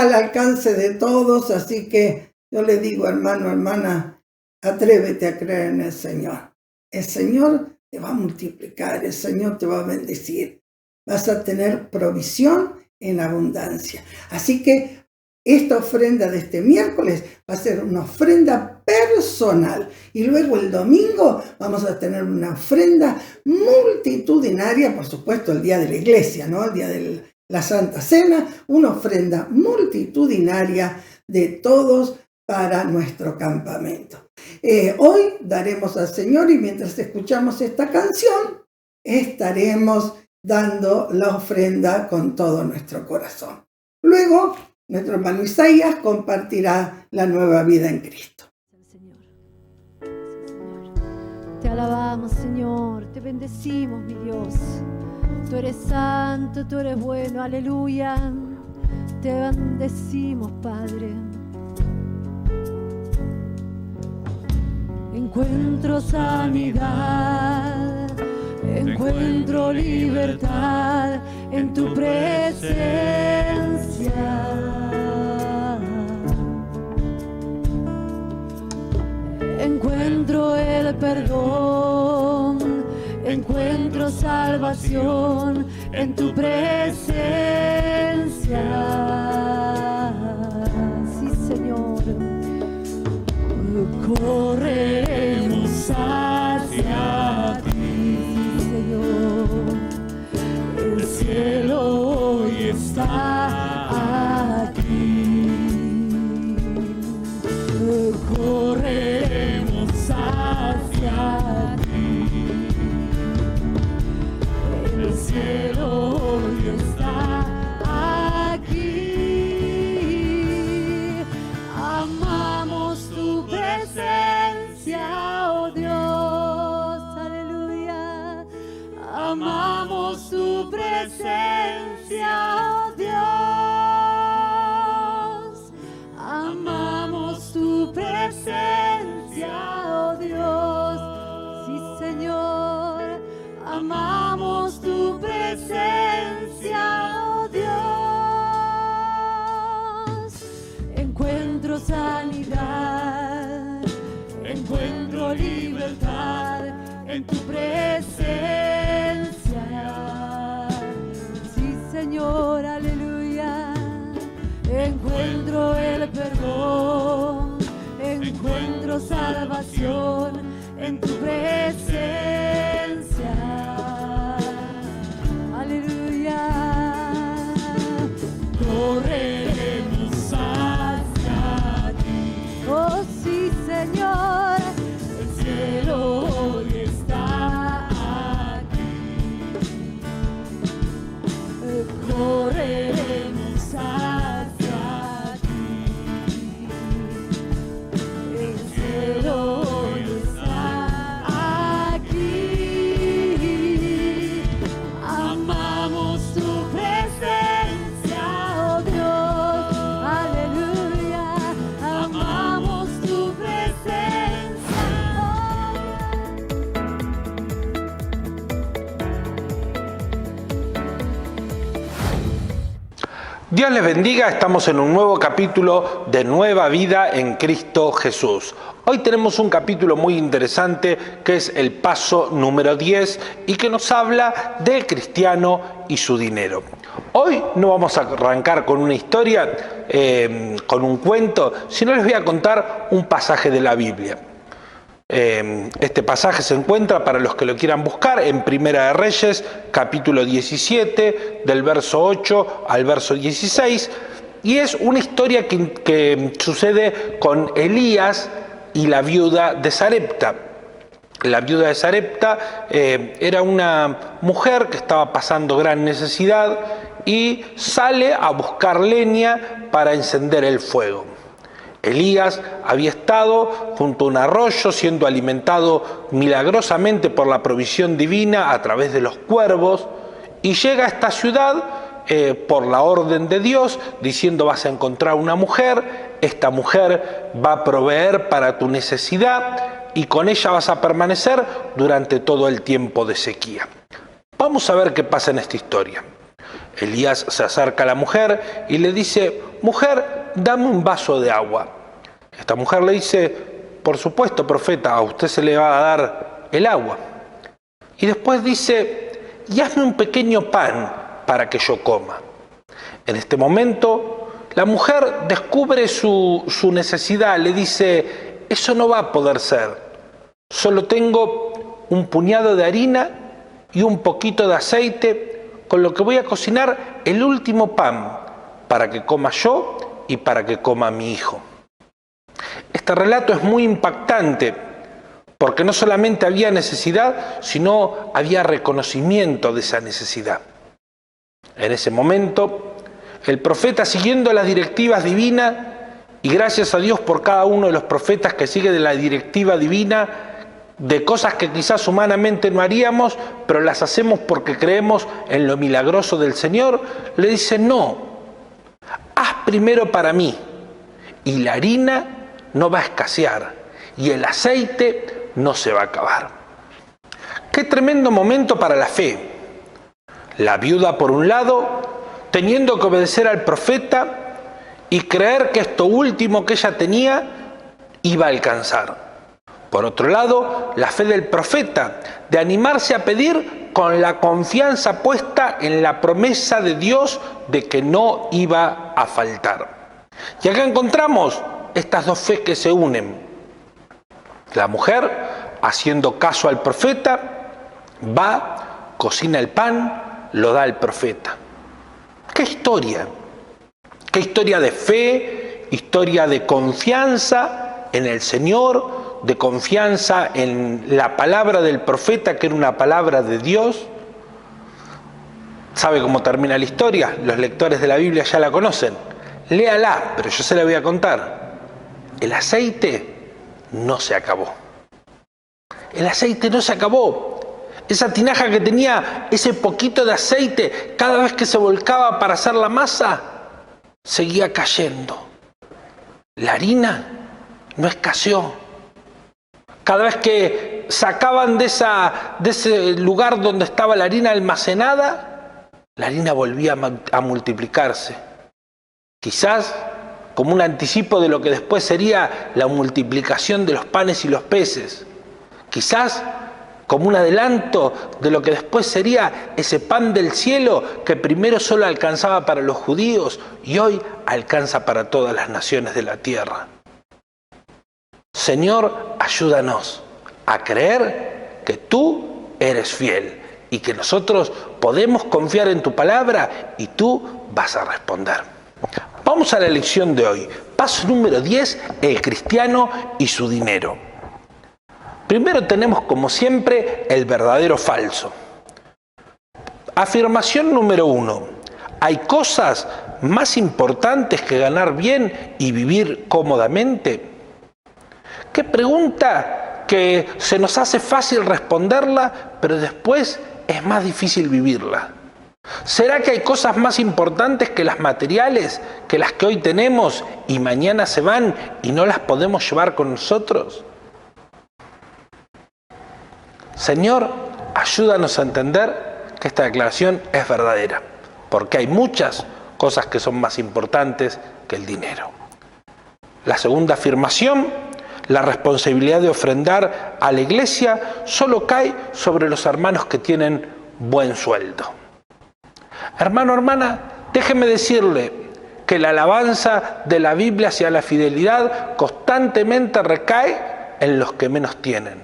A: al alcance de todos, así que yo le digo, hermano, hermana, atrévete a creer en el Señor. El Señor te va a multiplicar, el Señor te va a bendecir. Vas a tener provisión en abundancia. Así que esta ofrenda de este miércoles va a ser una ofrenda personal. Y luego el domingo vamos a tener una ofrenda multitudinaria, por supuesto el día de la iglesia, ¿no? El día de la Santa Cena, una ofrenda multitudinaria de todos para nuestro campamento. Hoy daremos al Señor y mientras escuchamos esta canción, estaremos dando la ofrenda con todo nuestro corazón. Luego, nuestro hermano Isaías compartirá la nueva vida en Cristo.
B: Señor. Te alabamos, Señor, te bendecimos, mi Dios. Tú eres santo, tú eres bueno, aleluya. Te bendecimos, Padre. Encuentro sanidad, encuentro libertad en tu presencia. Encuentro el perdón, encuentro salvación en tu presencia. Sí, Señor. Correremos hacia ti, Señor. El cielo hoy está aquí. Correremos hacia ti. El cielo hoy está aquí. Amamos tu presencia, oh Dios, aleluya. Amamos tu presencia, oh Dios. Amamos tu presencia, oh Dios. Sí, Señor. Amamos tu presencia, oh Dios. Encuentro sanidad, encuentro libertad en tu presencia. Sí, Señor, aleluya. Encuentro el perdón, encuentro salvación en tu presencia. Aleluya. Correremos hacia ti. Oh, sí, Señor. El cielo hoy está aquí. Correremos hacia ti. El cielo hoy está aquí.
F: Dios les bendiga, estamos en un nuevo capítulo de Nueva Vida en Cristo Jesús. Hoy tenemos un capítulo muy interesante que es el paso número 10 y que nos habla del cristiano y su dinero. Hoy no vamos a arrancar con una historia, con un cuento, sino les voy a contar un pasaje de la Biblia. Este pasaje se encuentra, para los que lo quieran buscar, en Primera de Reyes, capítulo 17, del verso 8 al verso 16, y es una historia que sucede con Elías y la viuda de Sarepta. La viuda de Sarepta era una mujer que estaba pasando gran necesidad y sale a buscar leña para encender el fuego. Elías había estado junto a un arroyo siendo alimentado milagrosamente por la provisión divina a través de los cuervos, y llega a esta ciudad por la orden de Dios diciendo: vas a encontrar una mujer, esta mujer va a proveer para tu necesidad y con ella vas a permanecer durante todo el tiempo de sequía. Vamos a ver qué pasa en esta historia. Elías se acerca a la mujer y le dice: mujer, dame un vaso de agua. Esta mujer le dice: por supuesto, profeta, a usted se le va a dar el agua. Y después dice: y hazme un pequeño pan para que yo coma. En este momento, la mujer descubre su necesidad, le dice: eso no va a poder ser. Solo tengo un puñado de harina y un poquito de aceite, con lo que voy a cocinar el último pan para que coma yo y para que coma mi hijo. Este relato es muy impactante porque no solamente había necesidad, sino había reconocimiento de esa necesidad. En ese momento, el profeta, siguiendo las directivas divinas, y gracias a Dios por cada uno de los profetas que sigue de la directiva divina, de cosas que quizás humanamente no haríamos, pero las hacemos porque creemos en lo milagroso del Señor, le dice: no, haz primero para mí, y la harina no va a escasear, y el aceite no se va a acabar. Qué tremendo momento para la fe. La viuda, por un lado, teniendo que obedecer al profeta y creer que esto último que ella tenía iba a alcanzar. Por otro lado, la fe del profeta, de animarse a pedir con la confianza puesta en la promesa de Dios de que no iba a faltar. Y acá encontramos estas dos fe que se unen. La mujer, haciendo caso al profeta, va, cocina el pan, lo da al profeta. ¡Qué historia! ¡Qué historia de fe, historia de confianza en el Señor, de confianza en la palabra del profeta, que era una palabra de Dios! ¿Sabe cómo termina la historia? Los lectores de la Biblia ya la conocen. Léala, pero yo se la voy a contar. El aceite no se acabó. El aceite no se acabó. Esa tinaja que tenía ese poquito de aceite, cada vez que se volcaba para hacer la masa, seguía cayendo. La harina no escaseó. Cada vez que sacaban de ese lugar donde estaba la harina almacenada, la harina volvía a multiplicarse. Quizás como un anticipo de lo que después sería la multiplicación de los panes y los peces. Quizás como un adelanto de lo que después sería ese pan del cielo que primero solo alcanzaba para los judíos y hoy alcanza para todas las naciones de la tierra. Señor, ayúdanos a creer que tú eres fiel y que nosotros podemos confiar en tu palabra y tú vas a responder. Vamos a la lección de hoy. Paso número 10, el cristiano y su dinero. Primero tenemos, como siempre, el verdadero falso. Afirmación número 1. ¿Hay cosas más importantes que ganar bien y vivir cómodamente? Qué pregunta que se nos hace fácil responderla, pero después es más difícil vivirla. ¿Será que hay cosas más importantes que las materiales, que las que hoy tenemos y mañana se van y no las podemos llevar con nosotros? Señor, ayúdanos a entender que esta declaración es verdadera, porque hay muchas cosas que son más importantes que el dinero. La segunda afirmación, la responsabilidad de ofrendar a la iglesia solo cae sobre los hermanos que tienen buen sueldo. Hermano, hermana, déjeme decirle que la alabanza de la Biblia hacia la fidelidad constantemente recae en los que menos tienen,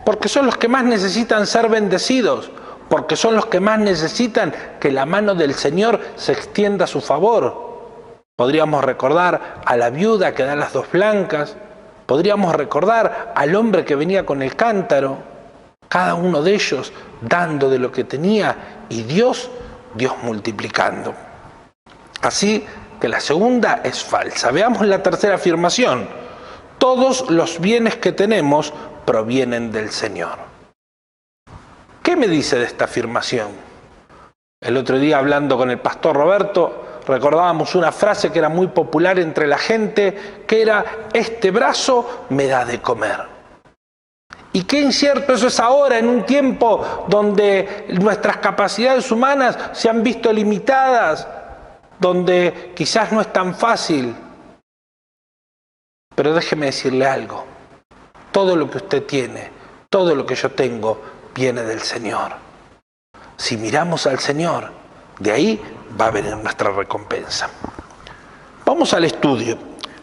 F: porque son los que más necesitan ser bendecidos, porque son los que más necesitan que la mano del Señor se extienda a su favor. Podríamos recordar a la viuda que da las 2 blancas, podríamos recordar al hombre que venía con el cántaro, cada uno de ellos dando de lo que tenía y Dios multiplicando. Así que la segunda es falsa. Veamos la tercera afirmación. Todos los bienes que tenemos provienen del Señor. ¿Qué me dice de esta afirmación? El otro día, hablando con el pastor Roberto, recordábamos una frase que era muy popular entre la gente, que era: este brazo me da de comer. Y qué incierto eso es ahora, en un tiempo donde nuestras capacidades humanas se han visto limitadas, donde quizás no es tan fácil. Pero déjeme decirle algo: todo lo que usted tiene, todo lo que yo tengo, viene del Señor. Si miramos al Señor, de ahí va a venir nuestra recompensa. Vamos al estudio.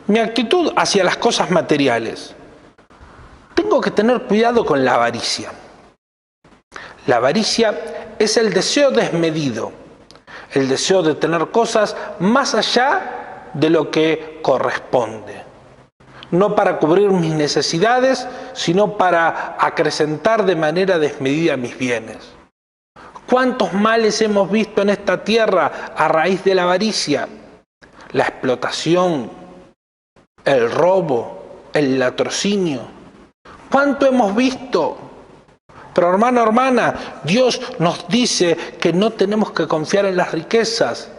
F: Mi actitud hacia las cosas materiales. Tengo que tener cuidado con la avaricia. La avaricia es el deseo desmedido, el deseo de tener cosas más allá de lo que corresponde. No para cubrir mis necesidades, sino para acrecentar de manera desmedida mis bienes. ¿Cuántos males hemos visto en esta tierra a raíz de la avaricia? La explotación, el robo, el latrocinio. ¿Cuánto hemos visto? Pero hermano, hermana, Dios nos dice que no tenemos que confiar en las riquezas.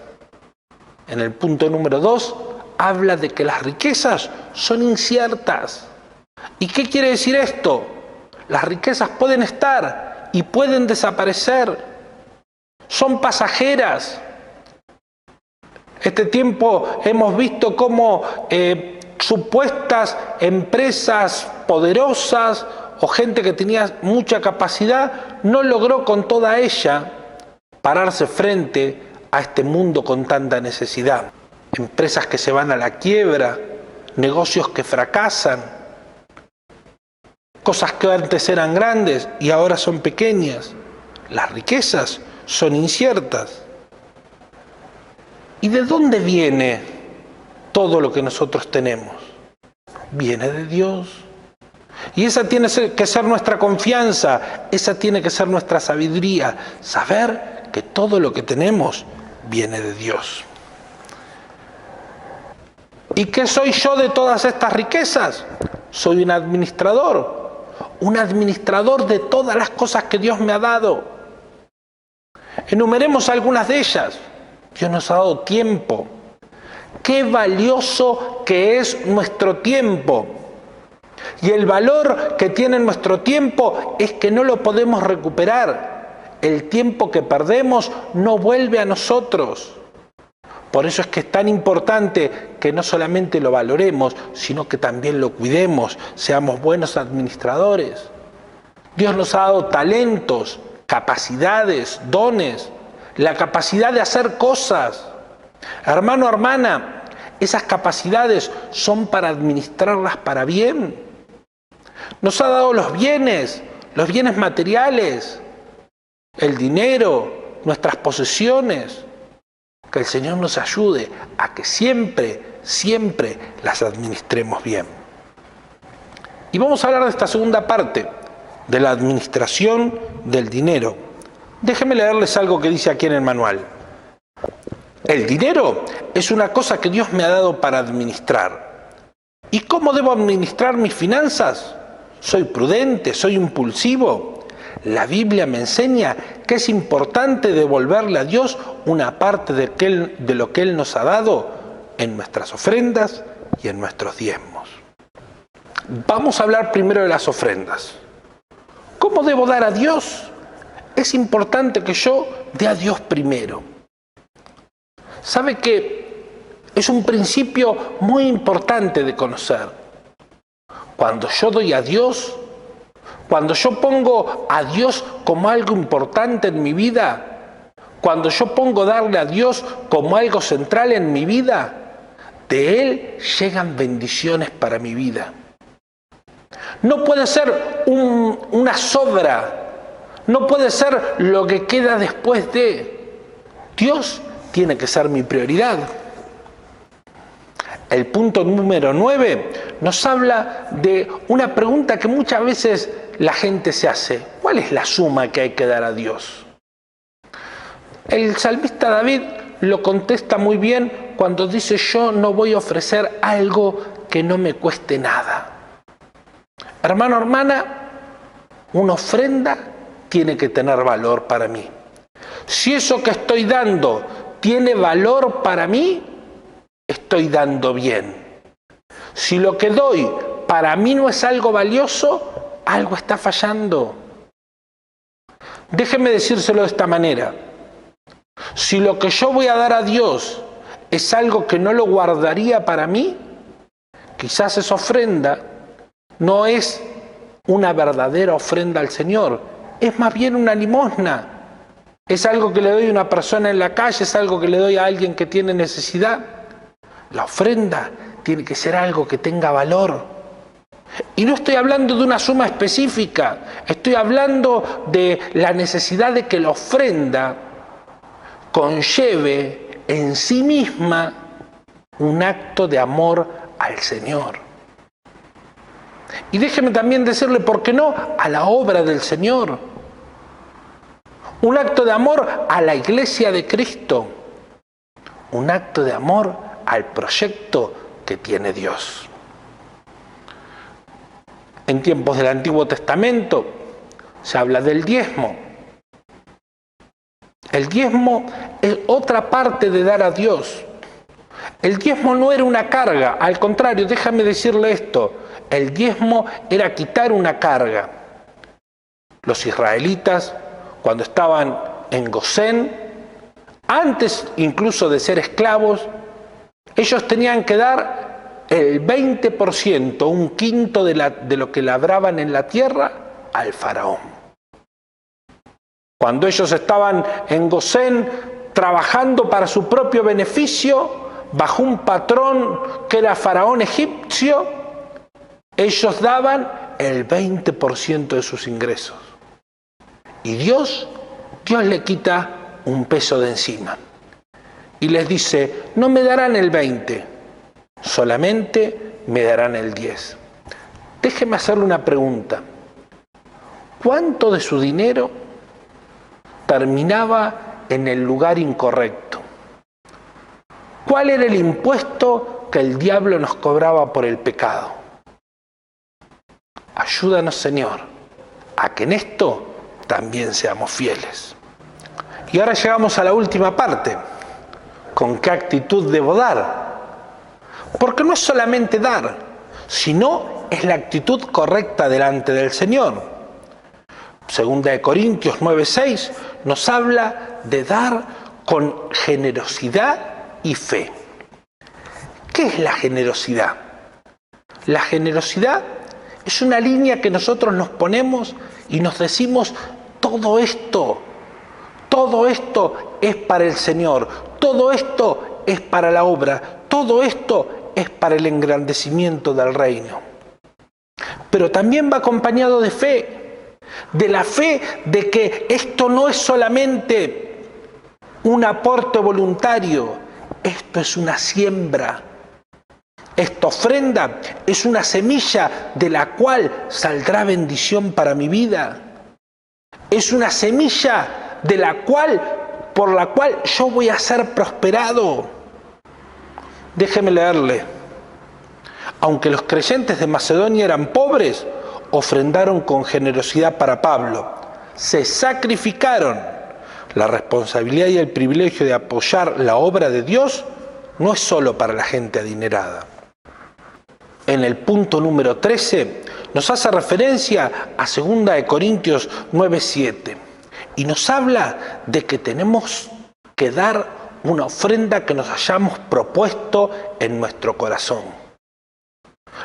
F: En el punto número 2, habla de que las riquezas son inciertas. ¿Y qué quiere decir esto? Las riquezas pueden estar y pueden desaparecer. Son pasajeras. Este tiempo hemos visto cómo supuestas empresas poderosas o gente que tenía mucha capacidad no logró con toda ella pararse frente a este mundo con tanta necesidad. Empresas que se van a la quiebra, negocios que fracasan, cosas que antes eran grandes y ahora son pequeñas. Las riquezas son inciertas. ¿Y de dónde viene todo lo que nosotros tenemos? Viene de Dios. Y esa tiene que ser nuestra confianza, esa tiene que ser nuestra sabiduría, saber que todo lo que tenemos viene de Dios. ¿Y qué soy yo de todas estas riquezas? Soy un administrador de todas las cosas que Dios me ha dado. Enumeremos algunas de ellas. Dios nos ha dado tiempo. Qué valioso que es nuestro tiempo. Y el valor que tiene nuestro tiempo es que no lo podemos recuperar. El tiempo que perdemos no vuelve a nosotros. Por eso es que es tan importante que no solamente lo valoremos, sino que también lo cuidemos, seamos buenos administradores. Dios nos ha dado talentos, capacidades, dones, la capacidad de hacer cosas. Hermano, hermana, esas capacidades son para administrarlas para bien. Nos ha dado los bienes materiales, el dinero, nuestras posesiones. Que el Señor nos ayude a que siempre las administremos bien. Y vamos a hablar de esta segunda parte, de la administración del dinero. Déjenme leerles algo que dice aquí en el manual. El dinero es una cosa que Dios me ha dado para administrar. ¿Y cómo debo administrar mis finanzas? ¿Soy prudente? ¿Soy impulsivo? La Biblia me enseña que es importante devolverle a Dios una parte de lo que Él nos ha dado en nuestras ofrendas y en nuestros diezmos. Vamos a hablar primero de las ofrendas. ¿Cómo debo dar a Dios? Es importante que yo dé a Dios primero. ¿Sabe que es un principio muy importante de conocer? Cuando yo doy a Dios, cuando yo pongo a Dios como algo importante en mi vida, cuando yo pongo darle a Dios como algo central en mi vida, de Él llegan bendiciones para mi vida. No puede ser una sobra, no puede ser lo que queda después de. Dios tiene que ser mi prioridad. El punto número 9 nos habla de una pregunta que muchas veces la gente se hace. ¿Cuál es la suma que hay que dar a Dios? El salmista David lo contesta muy bien cuando dice: yo no voy a ofrecer algo que no me cueste nada. Hermano, hermana, una ofrenda tiene que tener valor para mí. Si eso que estoy dando tiene valor para mí, estoy dando bien. Si lo que doy para mí no es algo valioso, algo está fallando. Déjeme decírselo de esta manera. Si lo que yo voy a dar a Dios es algo que no lo guardaría para mí, quizás esa ofrenda no es una verdadera ofrenda al Señor, es más bien una limosna. Es algo que le doy a una persona en la calle, es algo que le doy a alguien que tiene necesidad. La ofrenda tiene que ser algo que tenga valor. Y no estoy hablando de una suma específica, estoy hablando de la necesidad de que la ofrenda conlleve en sí misma un acto de amor al Señor. Y déjeme también decirle, ¿por qué no?, a la obra del Señor. Un acto de amor a la iglesia de Cristo. Un acto de amor al proyecto que tiene Dios. En tiempos del Antiguo Testamento se habla del diezmo. El diezmo es otra parte de dar a Dios. El diezmo no era una carga, al contrario, déjame decirle esto, el diezmo era quitar una carga. Los israelitas, cuando estaban en Gosén, antes incluso de ser esclavos, ellos tenían que dar el 20%, un quinto de lo que labraban en la tierra, al faraón. Cuando ellos estaban en Gosén trabajando para su propio beneficio, bajo un patrón que era faraón egipcio, ellos daban el 20% de sus ingresos. Y Dios le quita un peso de encima. Y les dice, no me darán el 20, solamente me darán el 10. Déjeme hacerle una pregunta. ¿Cuánto de su dinero terminaba en el lugar incorrecto? ¿Cuál era el impuesto que el diablo nos cobraba por el pecado? Ayúdanos, Señor, a que en esto también seamos fieles. Y ahora llegamos a la última parte. ¿Con qué actitud debo dar? Porque no es solamente dar, sino es la actitud correcta delante del Señor. Segunda de Corintios 9:6 nos habla de dar con generosidad y fe. ¿Qué es la generosidad? La generosidad es una línea que nosotros nos ponemos y nos decimos, todo esto es para el Señor, todo esto es para la obra, todo esto es para el engrandecimiento del reino. Pero también va acompañado de fe, de la fe de que esto no es solamente un aporte voluntario, esto es una siembra. Esta ofrenda es una semilla de la cual saldrá bendición para mi vida. Es una semilla por la cual yo voy a ser prosperado. Déjeme leerle. Aunque los creyentes de Macedonia eran pobres, ofrendaron con generosidad para Pablo. Se sacrificaron. La responsabilidad y el privilegio de apoyar la obra de Dios no es solo para la gente adinerada. En el punto número 13 nos hace referencia a 2 de Corintios 9:7 y nos habla de que tenemos que dar una ofrenda que nos hayamos propuesto en nuestro corazón.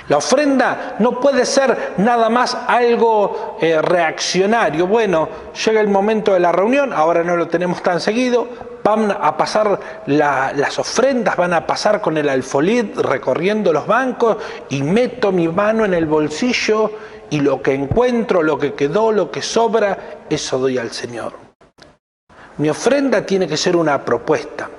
F: La ofrenda no puede ser nada más algo reaccionario. Bueno, llega el momento de la reunión, ahora no lo tenemos tan seguido, van a pasar las ofrendas, van a pasar con el alfolí recorriendo los bancos y meto mi mano en el bolsillo y lo que encuentro, lo que quedó, lo que sobra, eso doy al Señor. Mi ofrenda tiene que ser una propuesta.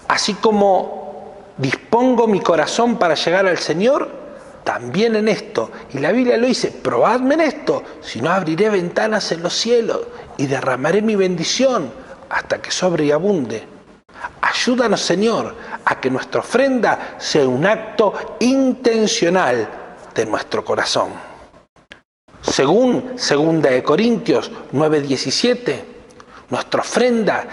F: Así como dispongo mi corazón para llegar al Señor, también en esto, y la Biblia lo dice, probadme en esto, si no abriré ventanas en los cielos y derramaré mi bendición hasta que sobre y abunde. Ayúdanos, Señor, a que nuestra ofrenda sea un acto intencional de nuestro corazón. Según 2 Corintios 9:17, nuestra ofrenda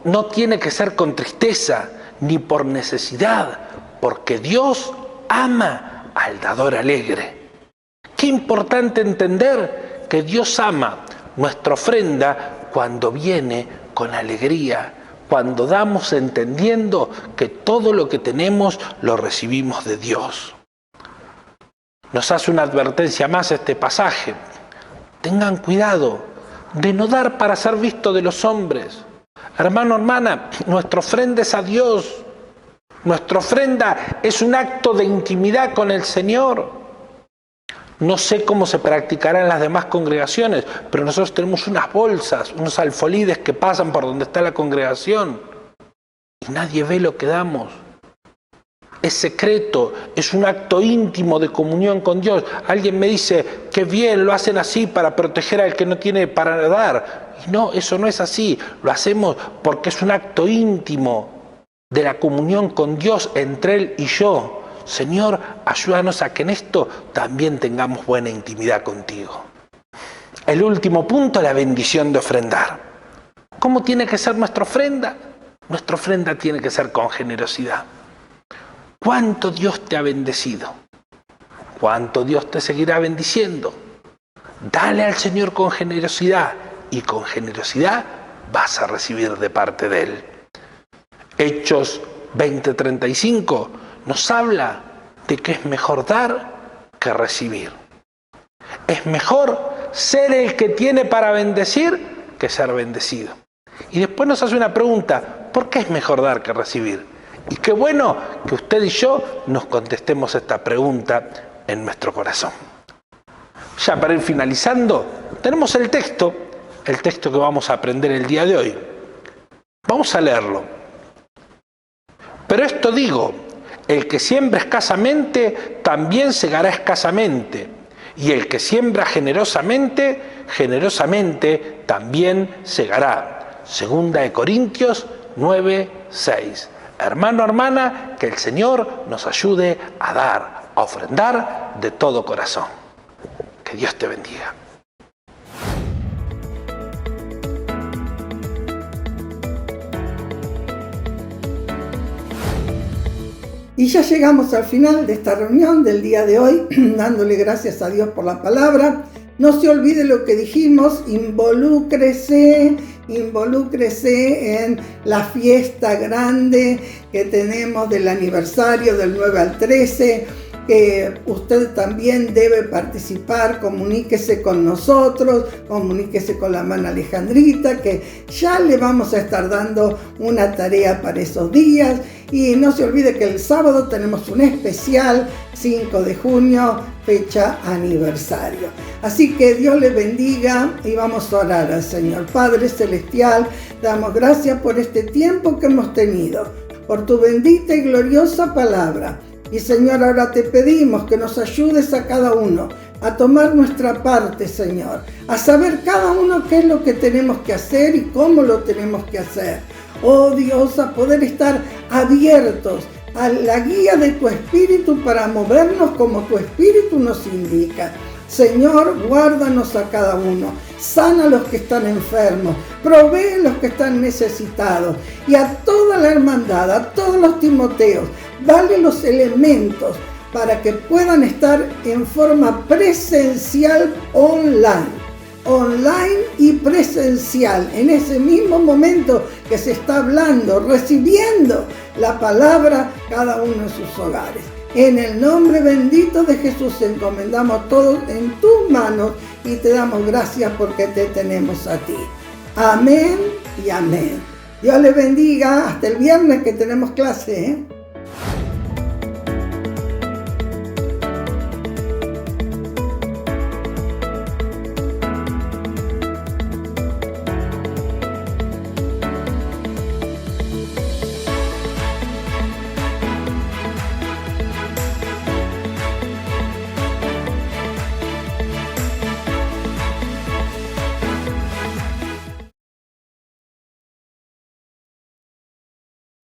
F: no tiene que ser con tristeza ni por necesidad, porque Dios ama al dador alegre. Qué importante entender que Dios ama nuestra ofrenda cuando viene con alegría, cuando damos entendiendo que todo lo que tenemos lo recibimos de Dios. Nos hace una advertencia más este pasaje. Tengan cuidado de no dar para ser visto de los hombres. Hermano, hermana, nuestra ofrenda es a Dios. Nuestra ofrenda es un acto de intimidad con el Señor. No sé cómo se practicará en las demás congregaciones, pero nosotros tenemos unas bolsas, unos alfolíes que pasan por donde está la congregación y nadie ve lo que damos. Es secreto, es un acto íntimo de comunión con Dios. Alguien me dice, qué bien, lo hacen así para proteger al que no tiene para dar. Y no, eso no es así. Lo hacemos porque es un acto íntimo de la comunión con Dios entre Él y yo. Señor, ayúdanos a que en esto también tengamos buena intimidad contigo. El último punto, la bendición de ofrendar. ¿Cómo tiene que ser nuestra ofrenda? Nuestra ofrenda tiene que ser con generosidad. ¿Cuánto Dios te ha bendecido? ¿Cuánto Dios te seguirá bendiciendo? Dale al Señor con generosidad y con generosidad vas a recibir de parte de Él. Hechos 20:35 nos habla de que es mejor dar que recibir. Es mejor ser el que tiene para bendecir que ser bendecido. Y después nos hace una pregunta, ¿por qué es mejor dar que recibir? Y qué bueno que usted y yo nos contestemos esta pregunta en nuestro corazón. Ya para ir finalizando, tenemos el texto que vamos a aprender el día de hoy. Vamos a leerlo. Pero esto digo, el que siembra escasamente, también segará escasamente. Y el que siembra generosamente, generosamente también segará. 2 Corintios 9:6. Hermano, hermana, que el Señor nos ayude a dar, a ofrendar de todo corazón. Que Dios te bendiga.
A: Y ya llegamos al final de esta reunión del día de hoy, dándole gracias a Dios por la palabra. No se olvide lo que dijimos, involúcrese en la fiesta grande que tenemos del aniversario del 9 al 13, que usted también debe participar. Comuníquese con nosotros, comuníquese con la hermana Alejandrita, que ya le vamos a estar dando una tarea para esos días. Y no se olvide que el sábado tenemos un especial, 5 de junio, fecha aniversario. Así que Dios le bendiga y vamos a orar al Señor. Padre Celestial, damos gracias por este tiempo que hemos tenido, por tu bendita y gloriosa palabra. Y Señor, ahora te pedimos que nos ayudes a cada uno a tomar nuestra parte, Señor, a saber cada uno qué es lo que tenemos que hacer y cómo lo tenemos que hacer. Oh Dios, a poder estar abiertos a la guía de tu Espíritu para movernos como tu Espíritu nos indica. Señor, guárdanos a cada uno, sana a los que están enfermos, provee a los que están necesitados, y a toda la hermandad, a todos los Timoteos, dale los elementos para que puedan estar en forma presencial online. online y presencial, en ese mismo momento que se está hablando, recibiendo la palabra cada uno en sus hogares. En el nombre bendito de Jesús encomendamos todos en tus manos y te damos gracias porque te tenemos a ti. Amén y amén. Dios les bendiga. Hasta el viernes que tenemos clase,